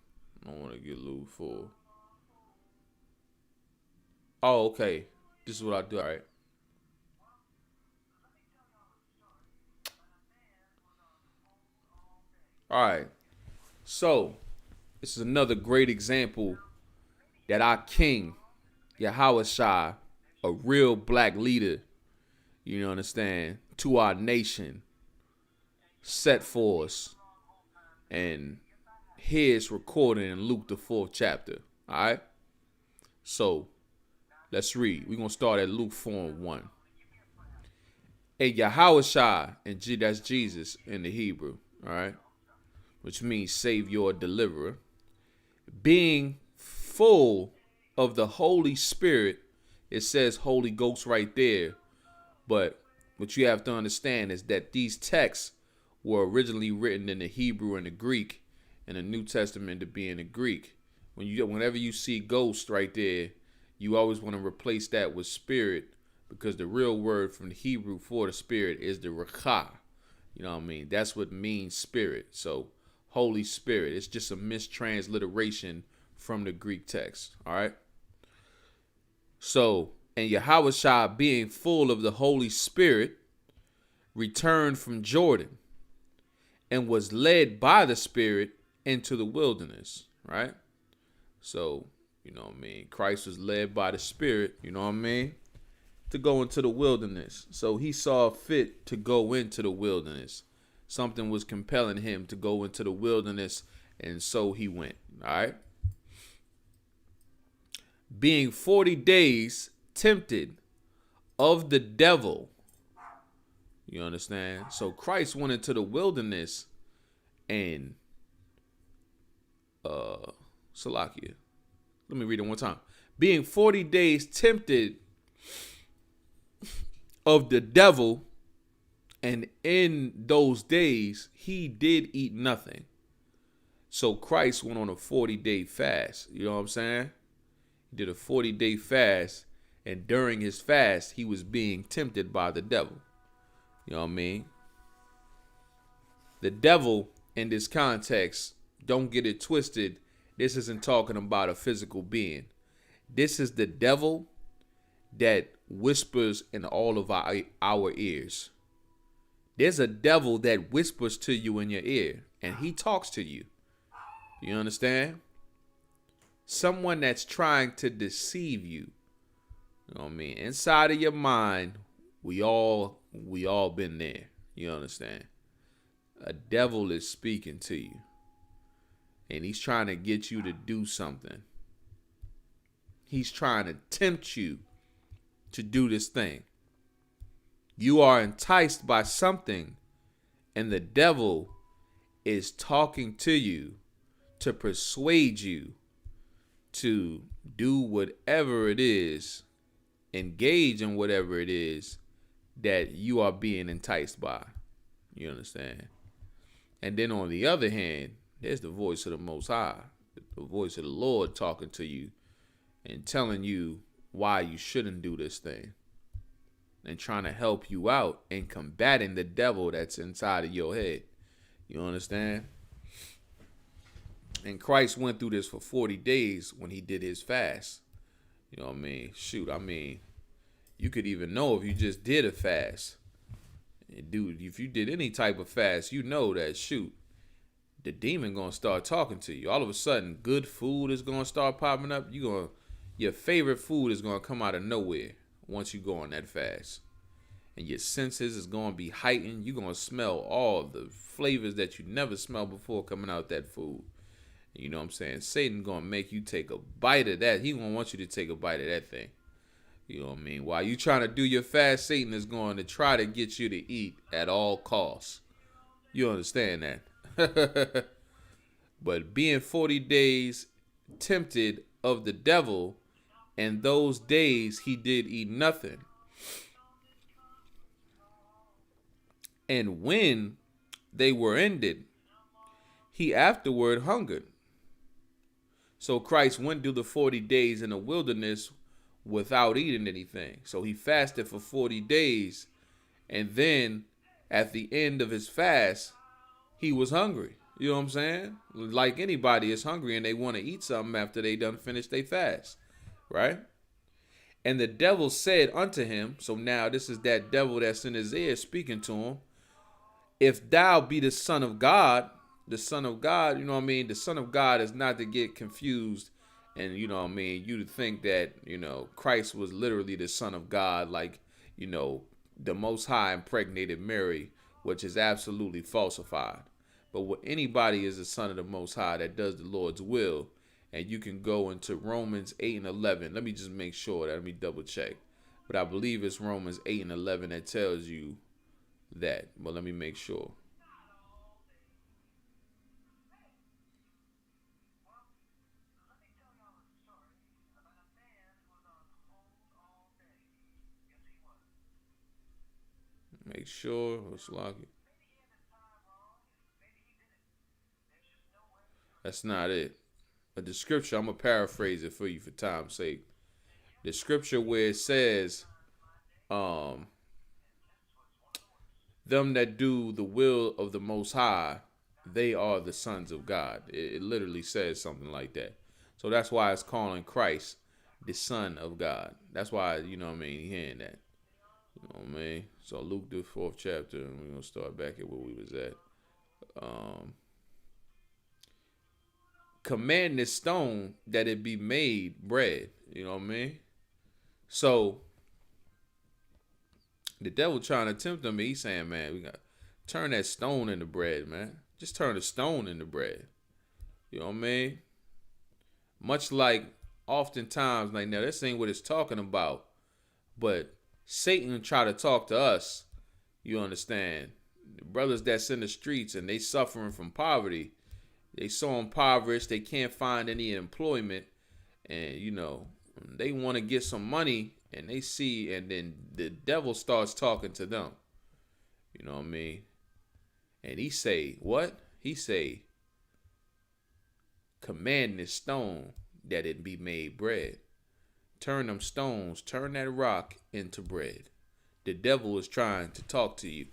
I want to get Luke 4. Oh, okay. This is what I do. All right. All right. So, this is another great example that our King, Yahushua, a real black leader, you understand, to our nation, set for us. And here's recorded in Luke the 4th chapter. All right. So let's read. We're going to start at Luke 4:1. And Yahushua, and that's Jesus in the Hebrew. All right. Which means Savior or Deliverer. Being full of the Holy Spirit. It says Holy Ghost right there. But what you have to understand is that these texts were originally written in the Hebrew and the Greek, and the New Testament to be in the Greek. Whenever you see ghost right there, you always want to replace that with spirit, because the real word from the Hebrew for the spirit is the rakah. You know what I mean? That's what means spirit. So Holy Spirit. It's just a mistransliteration from the Greek text. All right. So, and Yahushua, being full of the Holy Spirit, returned from Jordan and was led by the Spirit into the wilderness. Right. So, you know what I mean? Christ was led by the Spirit, you know what I mean, to go into the wilderness. So he saw fit to go into the wilderness. Something was compelling him to go into the wilderness, and so he went. All right. Being 40 days tempted of the devil. You understand? So Christ went into the wilderness and Salakia. Let me read it one time. Being 40 days tempted of the devil, and in those days he did eat nothing. So Christ went on a 40-day fast. You know what I'm saying? He did a 40-day fast, and during his fast, he was being tempted by the devil. You know what I mean? The devil, in this context, don't get it twisted. This isn't talking about a physical being. This is the devil that whispers in all of our ears. There's a devil that whispers to you in your ear, and he talks to you. You understand? Someone that's trying to deceive you. You know what I mean? Inside of your mind, we all been there. You understand? A devil is speaking to you, and he's trying to get you to do something. He's trying to tempt you to do this thing. You are enticed by something, and the devil is talking to you to persuade you to do whatever it is, engage in whatever it is that you are being enticed by. You understand? And then on the other hand, there's the voice of the Most High, the voice of the Lord talking to you and telling you why you shouldn't do this thing, and trying to help you out and combating the devil that's inside of your head. You understand? And Christ went through this for 40 days when he did his fast. You know what I mean? Shoot, I mean, you could even know if you just did a fast. Dude, if you did any type of fast, you know that, shoot, the demon gonna start talking to you. All of a sudden, good food is gonna start popping up. Your favorite food is gonna come out of nowhere once you go on that fast. And your senses is gonna be heightened. You're gonna smell all the flavors that you never smelled before coming out that food. You know what I'm saying? Satan gonna make you take a bite of that. He gonna want you to take a bite of that thing. You know what I mean? While you trying to do your fast, Satan is going to try to get you to eat at all costs. You understand that? But being 40 days tempted of the devil, and those days he did eat nothing. And when they were ended, he afterward hungered. So Christ went through the 40 days in the wilderness without eating anything. So he fasted for 40 days. And then at the end of his fast, he was hungry. You know what I'm saying? Like anybody is hungry and they want to eat something after they done finished their fast. Right? And the devil said unto him, so now this is that devil that's in his ear speaking to him, if thou be the Son of God, the Son of God, you know what I mean? The Son of God is not to get confused and, you know what I mean, you to think that, you know, Christ was literally the Son of God, like, you know, the Most High impregnated Mary, which is absolutely falsified. But what anybody is a son of the Most High that does the Lord's will. And you can go into Romans 8 and 11. Let me just make sure that. Let me double check. But I believe it's Romans 8 and 11 that tells you that. But let me make sure. Make sure it's lucky. That's not it. But the scripture, I'm gonna paraphrase it for you for time's sake. The scripture where it says, um, them that do the will of the Most High, they are the sons of God. It literally says something like that. So that's why it's calling Christ the Son of God. That's why, you know what I mean, hearing that. You know what I mean? So Luke the 4th chapter, and we're going to start back at where we was at. Command this stone that it be made bread. You know what I mean? So the devil trying to tempt him. He's saying, man, we got to turn that stone into bread, man. Just turn the stone into bread. You know what I mean? Much like oftentimes, like now, this ain't what it's talking about. But Satan try to talk to us. You understand? The brothers that's in the streets and they suffering from poverty. They so impoverished they can't find any employment. And, you know, they want to get some money. And they see, and then the devil starts talking to them. You know what I mean? And he say, what? He say, command this stone that it be made bread. Turn them stones, turn that rock into bread. The devil is trying to talk to you.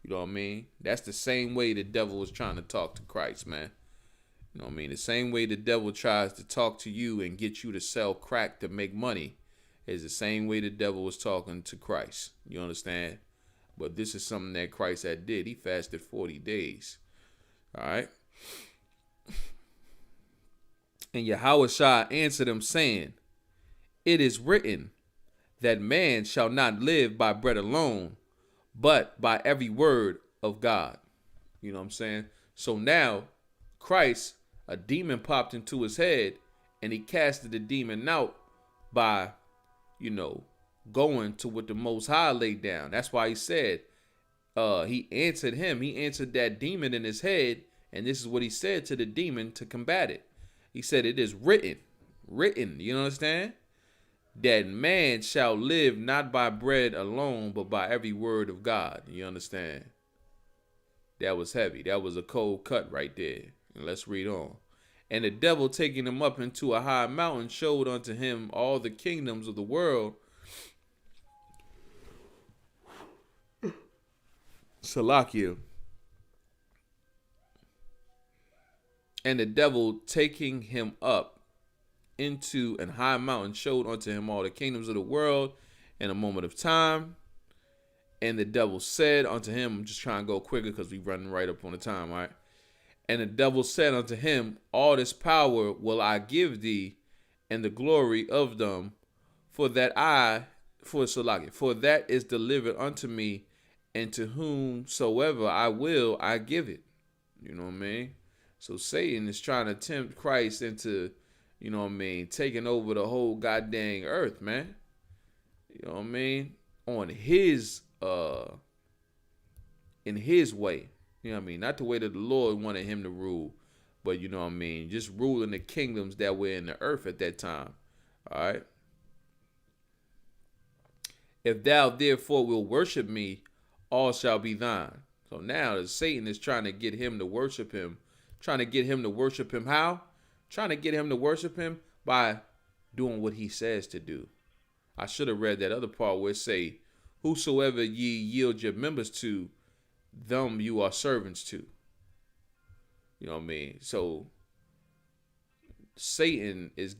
You know what I mean? That's the same way the devil is trying to talk to Christ, man. You know what I mean? The same way the devil tries to talk to you and get you to sell crack to make money is the same way the devil was talking to Christ. You understand? But this is something that Christ had did. He fasted 40 days. All right? And Yahushua answered him, saying, it is written that man shall not live by bread alone, but by every word of God. You know what I'm saying? So now, Christ, a demon popped into his head, and he casted the demon out by, you know, going to what the Most High laid down. That's why he said, he answered him. He answered that demon in his head, and this is what he said to the demon to combat it. He said, it is written, you understand? That man shall live not by bread alone, but by every word of God. You understand? That was heavy. That was a cold cut right there. And let's read on. And the devil, taking him up into a high mountain, showed unto him all the kingdoms of the world. Salakia. And the devil, taking him up into an high mountain, showed unto him all the kingdoms of the world in a moment of time. And the devil said unto him, I'm just trying to go quicker because we running right up on the time, all right? And the devil said unto him, all this power will I give thee, and the glory of them, for that is delivered unto me, and to whomsoever I will, I give it. You know what I mean? So Satan is trying to tempt Christ into, you know what I mean, taking over the whole goddamn earth, man. You know what I mean? On his, in his way. You know what I mean? Not the way that the Lord wanted him to rule, but you know what I mean? Just ruling the kingdoms that were in the earth at that time. All right? If thou therefore will worship me, all shall be thine. So now Satan is trying to get him to worship him. Trying to get him to worship him how? Trying to get him to worship him by doing what he says to do. I should have read that other part where it say, whosoever ye yield your members to, them you are servants to. You know what I mean? So Satan is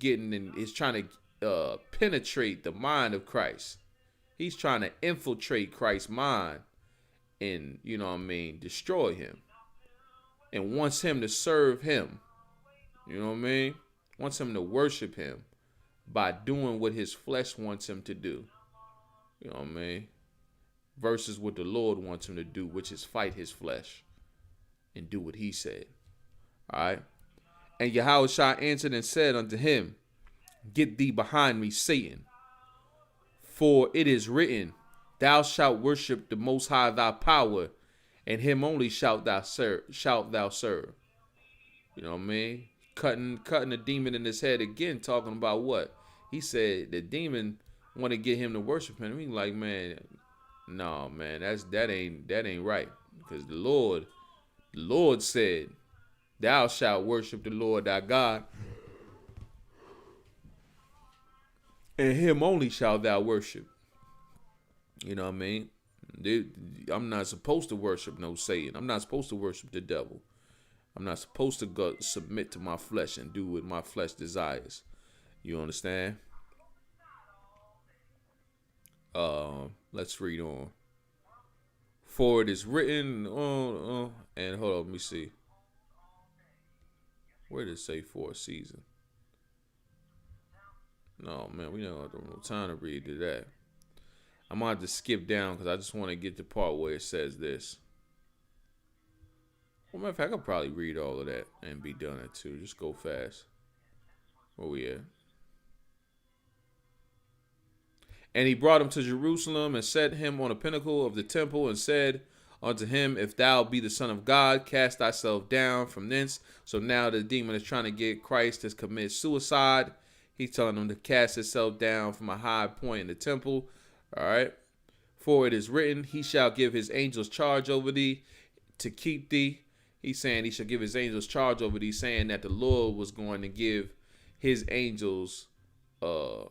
trying to penetrate the mind of Christ. He's trying to infiltrate Christ's mind and, you know what I mean, destroy him. And wants him to serve him. You know what I mean? Wants him to worship him by doing what his flesh wants him to do. You know what I mean? Versus what the Lord wants him to do, which is fight his flesh and do what he said. All right? And Yahushua answered and said unto him, get thee behind me, Satan. For it is written, thou shalt worship the Most High thy power, and him only shalt thou serve. You know what I mean? Cutting the demon in his head again, talking about what? He said the demon want to get him to worship him. He's like, man, no, man, that ain't right. Because the Lord said, Thou shalt worship the Lord thy God, and him only shalt thou worship. You know what I mean? I'm not supposed to worship no Satan. I'm not supposed to worship the devil. I'm not supposed to go submit to my flesh and do what my flesh desires. You understand? Let's read on. For it is written, and hold on, let me see. Where did it say for a season? No, man, we don't have no time to read to that. I'm going to have to skip down because I just want to get the part where it says this. Well, matter of fact, I could probably read all of that and be done at 2. Just go fast. Where we at? And he brought him to Jerusalem and set him on a pinnacle of the temple and said unto him, if thou be the Son of God, cast thyself down from thence. So now the demon is trying to get Christ to commit suicide. He's telling him to cast himself down from a high point in the temple. All right. For it is written, he shall give his angels charge over thee to keep thee. He's saying he shall give his angels charge over thee, saying that the Lord was going to give his angels the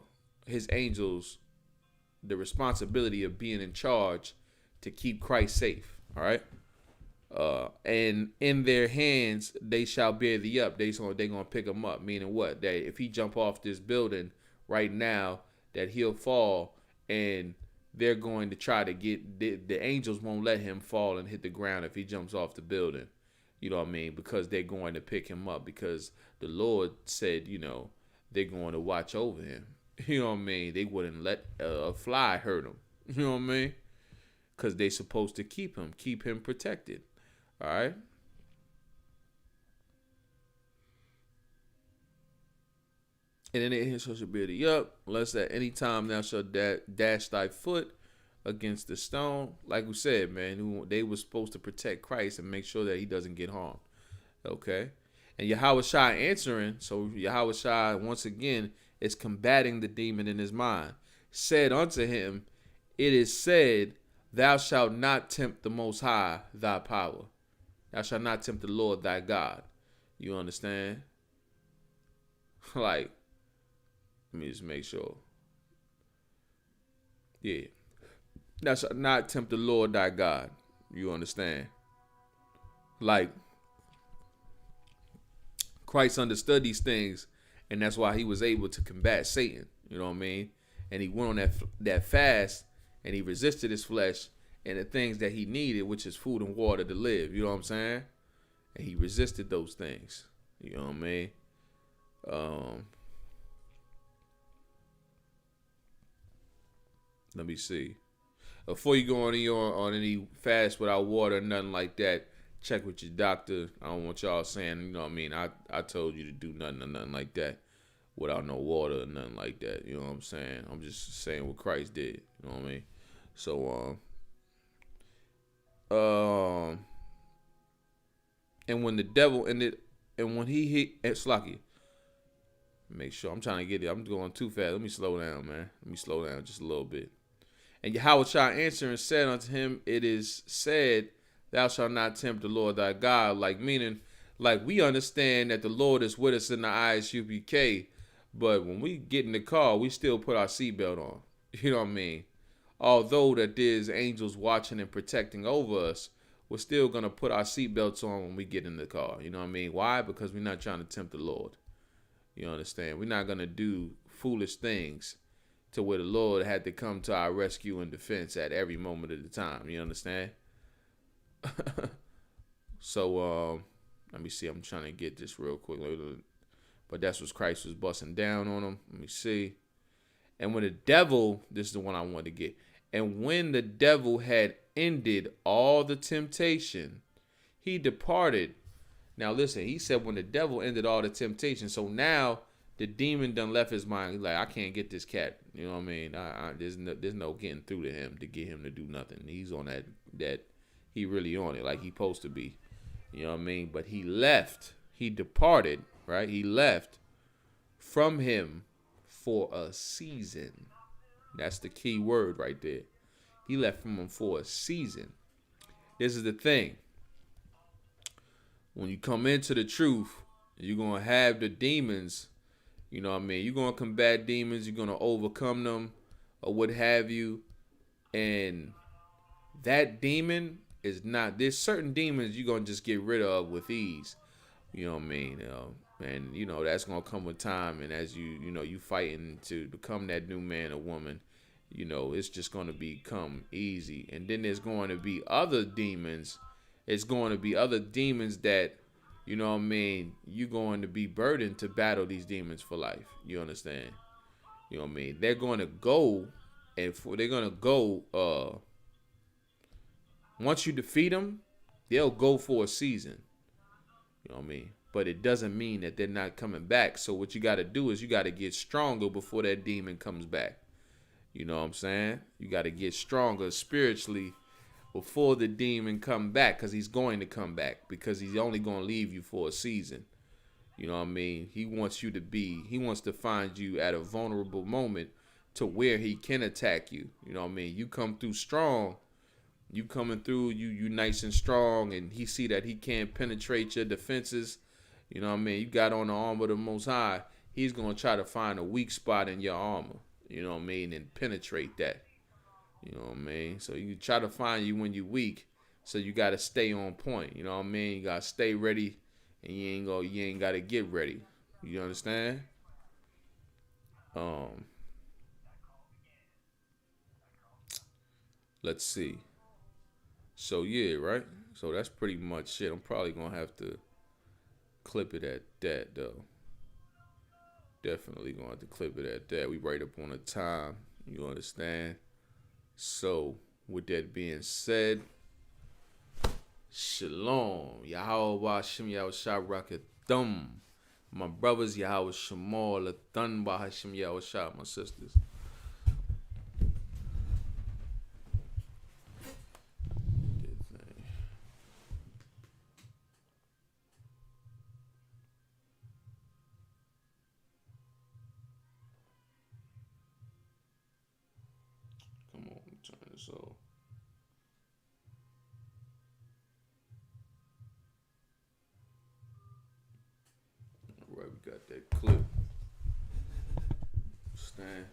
responsibility of being in charge to keep Christ safe. All right. And in their hands they shall bear thee up. They're going to pick him up. Meaning what? That if he jump off this building right now, that he'll fall, and they're going to try to get the angels won't let him fall and hit the ground if he jumps off the building. You know what I mean? Because they're going to pick him up, because the Lord said, they're going to watch over him. You know what I mean? They wouldn't let a fly hurt him. You know what I mean? Because they're supposed to keep him protected. All right? And then it shall bear thee up, lest at any time thou shalt dash thy foot against the stone. Like we said, man, they were supposed to protect Christ and make sure that he doesn't get harmed. Okay? And Yahushua answering, so Yahushua, once again, is combating the demon in his mind. Said unto him, it is said, thou shalt not tempt the Most High thy power. Thou shalt not tempt the Lord thy God. You understand? Like, let me just make sure. Yeah. Thou shalt not tempt the Lord thy God. You understand? Like, Christ understood these things, and that's why he was able to combat Satan. You know what I mean? And he went on that fast, and he resisted his flesh and the things that he needed, which is food and water to live. You know what I'm saying? And he resisted those things. You know what I mean? Let me see. Before you go on any fast without water, nothing like that, check with your doctor. I don't want y'all saying, you know what I mean, I told you to do nothing like that without no water or nothing like that. You know what I'm saying? I'm just saying what Christ did. You know what I mean? So, and when the devil ended, and when he hit at Slocky, make sure I'm trying to get it. I'm going too fast. Let me slow down, man. Let me slow down just a little bit. And Yahushua answering said unto him, it is said, thou shalt not tempt the Lord thy God. Like, meaning, like, we understand that the Lord is with us in the Isupk, but when we get in the car, we still put our seatbelt on. You know what I mean? Although that there's angels watching and protecting over us, we're still going to put our seatbelts on when we get in the car. You know what I mean? Why? Because we're not trying to tempt the Lord. You understand? We're not going to do foolish things to where the Lord had to come to our rescue and defense at every moment of the time. You understand? So, let me see. I'm trying to get this real quick. But that's what Christ was busting down on him. Let me see. And when the devil, this is the one I wanted to get. And when the devil had ended all the temptation, he departed. Now listen, he said when the devil ended all the temptation, so now the demon done left his mind. He's like, I can't get this cat. You know what I mean? There's no getting through to him to get him to do nothing. He's on that he really on it like he supposed to be. You know what I mean? But he left. He departed, right? He left from him for a season. That's the key word right there. He left from him for a season. This is the thing. when you come into the truth, you're gonna have the demons. You know what I mean? You're gonna combat demons. You're gonna overcome them, or what have you. And that demon is not. There's certain demons you're gonna just get rid of with ease. You know what I mean? And that's gonna come with time. And as you fighting to become that new man or woman, it's just gonna become easy. And then there's going to be other demons. It's going to be other demons that, what I mean, you're going to be burdened to battle these demons for life. You understand? You know what I mean? They're going to go, once you defeat them, they'll go for a season. You know what I mean? But it doesn't mean that they're not coming back. So what you got to do is you got to get stronger before that demon comes back. You know what I'm saying? You got to get stronger spiritually before the demon come back, because he's going to come back, because he's only going to leave you for a season. You know what I mean? He wants to find you at a vulnerable moment to where he can attack you. You know what I mean? You come through strong. You coming through, you nice and strong, and he see that he can't penetrate your defenses. You know what I mean? You got on the armor of the Most High. He's going to try to find a weak spot in your armor. You know what I mean? And penetrate that. You know what I mean? So you try to find you when you're weak. So you got to stay on point. You know what I mean? You got to stay ready, and you ain't got to get ready. You understand? Let's see. So yeah, right? So that's pretty much it. I'm probably going to have to clip it at that, though. Definitely going to have to clip it at that. We right up on the time. You understand? So, with that being said, Shalom. Yahweh Hashem Yahushua Rakathum. My brothers, Yahweh Shemal Lathan Bahashem Yahushua, my sisters. Come on, turn this off. Alright, we got that clip. Stand.